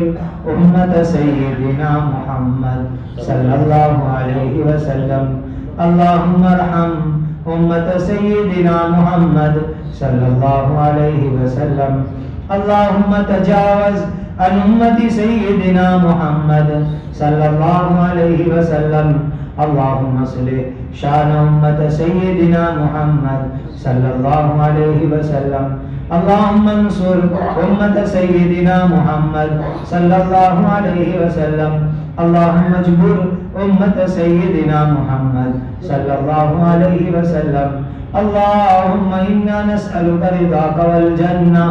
أمة سيدنا محمد صلى الله عليه وسلم. اللهم ارحم أمة سيدنا محمد صلى الله عليه وسلم. اللهم تجاوز عن أمة سيدنا محمد صلى الله عليه وسلم. اللهم اصلح شان أمة سيدنا محمد صلى الله عليه وسلم. اللهم انصر أمة سيدنا محمد صلى الله عليه وسلم. اللهم اجبر أمة سيدنا محمد صلى الله عليه وسلم. اللهم إنا نسألك رضاك والجنة.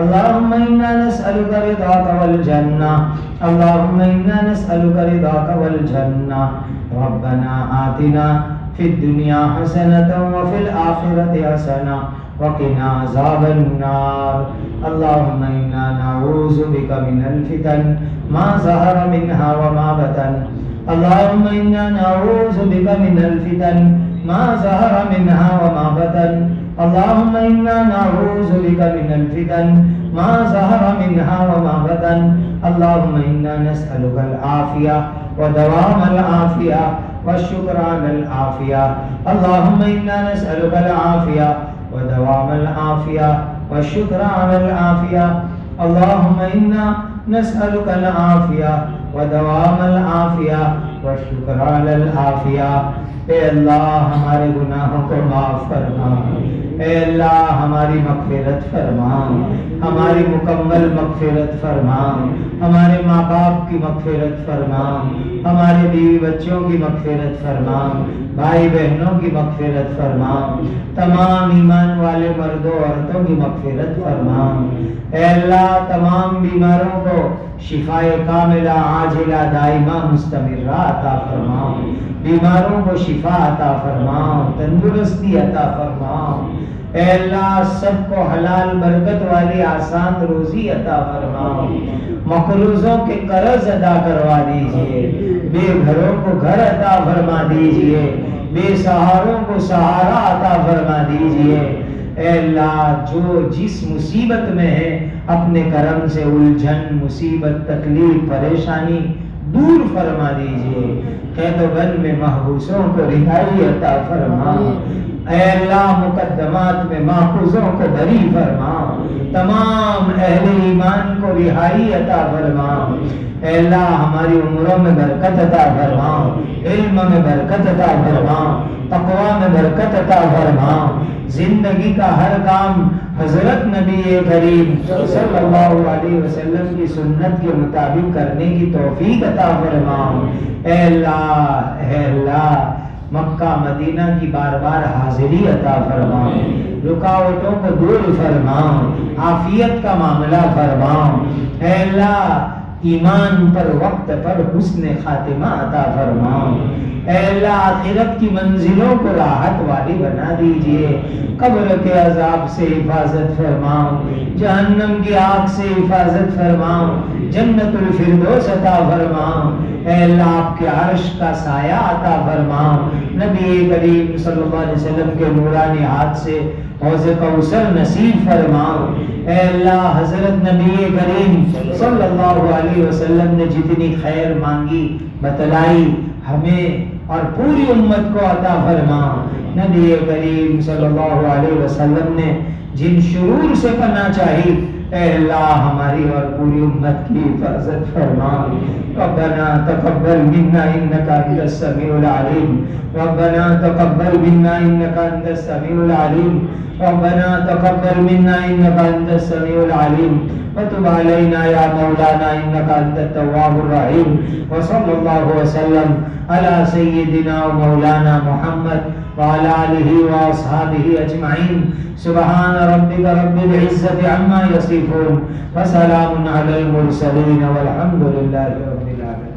اللهم إنا نسألك رضاك والجنة اللهم إنا نسألك رضاك والجنة ربنا آتنا في الدنيا حسنة وفي الآخرة حسنة وقنا عذاب النار اللهم إنا نعوذ بك من الفتن ما ظهر منها وما بطن اللهم إنا نعوذ بك من الفتن ما ظهر منها وما بطن اللهم إنا نعوذ بك من الفتن ما ظهر منها وما بطن اللهم إنا نسألك العافية ودوام العافية والشكر على العافية اللهم إنا نسألك العافية ودوام العافية والشكر على العافية اللهم إنا نسألك العافية ودوام العافية والشكر على العافية اے اللہ ہمارے گناہوں کو معاف فرما اے اللہ ہماری مغفرت فرما ہماری مکمل مغفرت فرما ہمارے ماں باپ کی مغفرت فرما ہمارے بیوی بچوں کی مغفرت فرما بھائی بہنوں کی مغفرت فرما تمام ایمان والے مرد و عورتوں کی مغفرت فرما اے اللہ تمام بیماروں کو شفائے کاملہ عاجلہ دائمہ مستمرہ عطا فرما بیماروں کو شفا عطا فرما تندرستی عطا فرما اے اللہ سب کو حلال برکت والی آسان روزی عطا فرما مقروضوں کے قرض ادا کروا دیجئے بے گھروں کو گھر عطا فرما دیجئے بے سہاروں کو سہارا عطا فرما دیجئے اے اللہ جو جس مصیبت میں ہے اپنے کرم سے الجھن مصیبت تکلیف پریشانی دور فرما دیجئے قید و بند میں محبوسوں کو رہائی عطا فرما اے اللہ مقدمات میں محفوظوں کو بری فرما تمام اہل ایمان کو رہائی عطا فرما اے اللہ ہماری عمروں میں برکت عطا فرما علم میں برکت عطا فرما تقوی میں برکت عطا فرما زندگی کا ہر کام حضرت نبی کریم صلی اللہ علیہ وسلم کی سنت کے مطابق کرنے کی توفیق عطا فرما اے اللہ مکہ مدینہ کی بار بار حاضری عطا فرما رکاوٹوں کو دور فرما عافیت کا معاملہ فرما اے اللہ ایمان پر وقت پر حسن خاتمہ عطا فرما اے اللہ آخرت کی منزلوں کو راحت والی بنا دیجئے قبر کے عذاب سے حفاظت فرما جہنم کی آگ سے حفاظت فرما جنت الفردوس عطا فرما اے اللہ آپ کے عرش کا سایہ عطا فرما نبی کریم صلی اللہ علیہ وسلم کے نورانی ہاتھ سے حوض کوثر نصیب فرما اے اللہ حضرت نبی کریم صلی اللہ علیہ وسلم نے جتنی خیر مانگی بتلائی ہمیں اور پوری امت کو عطا فرما نبی کریم صلی اللہ علیہ وسلم نے جن شرور سے پناہ چاہی اے اللہ ہماری اور پوری امت کی حفاظت فرما ربنا تقبل منا انك انت السميع العليم ربنا تقبل منا انك انت السميع العليم ربنا تقبل منا انك انت السميع العليم وتب علينا يا مولانا انك انت التواب الرحيم وصلى الله وسلم على سيدنا ومولانا محمد وعلى آله وأصحابه أجمعين سبحان ربك رب العزة عما يصفون وسلام على المرسلين والحمد لله رب العالمين.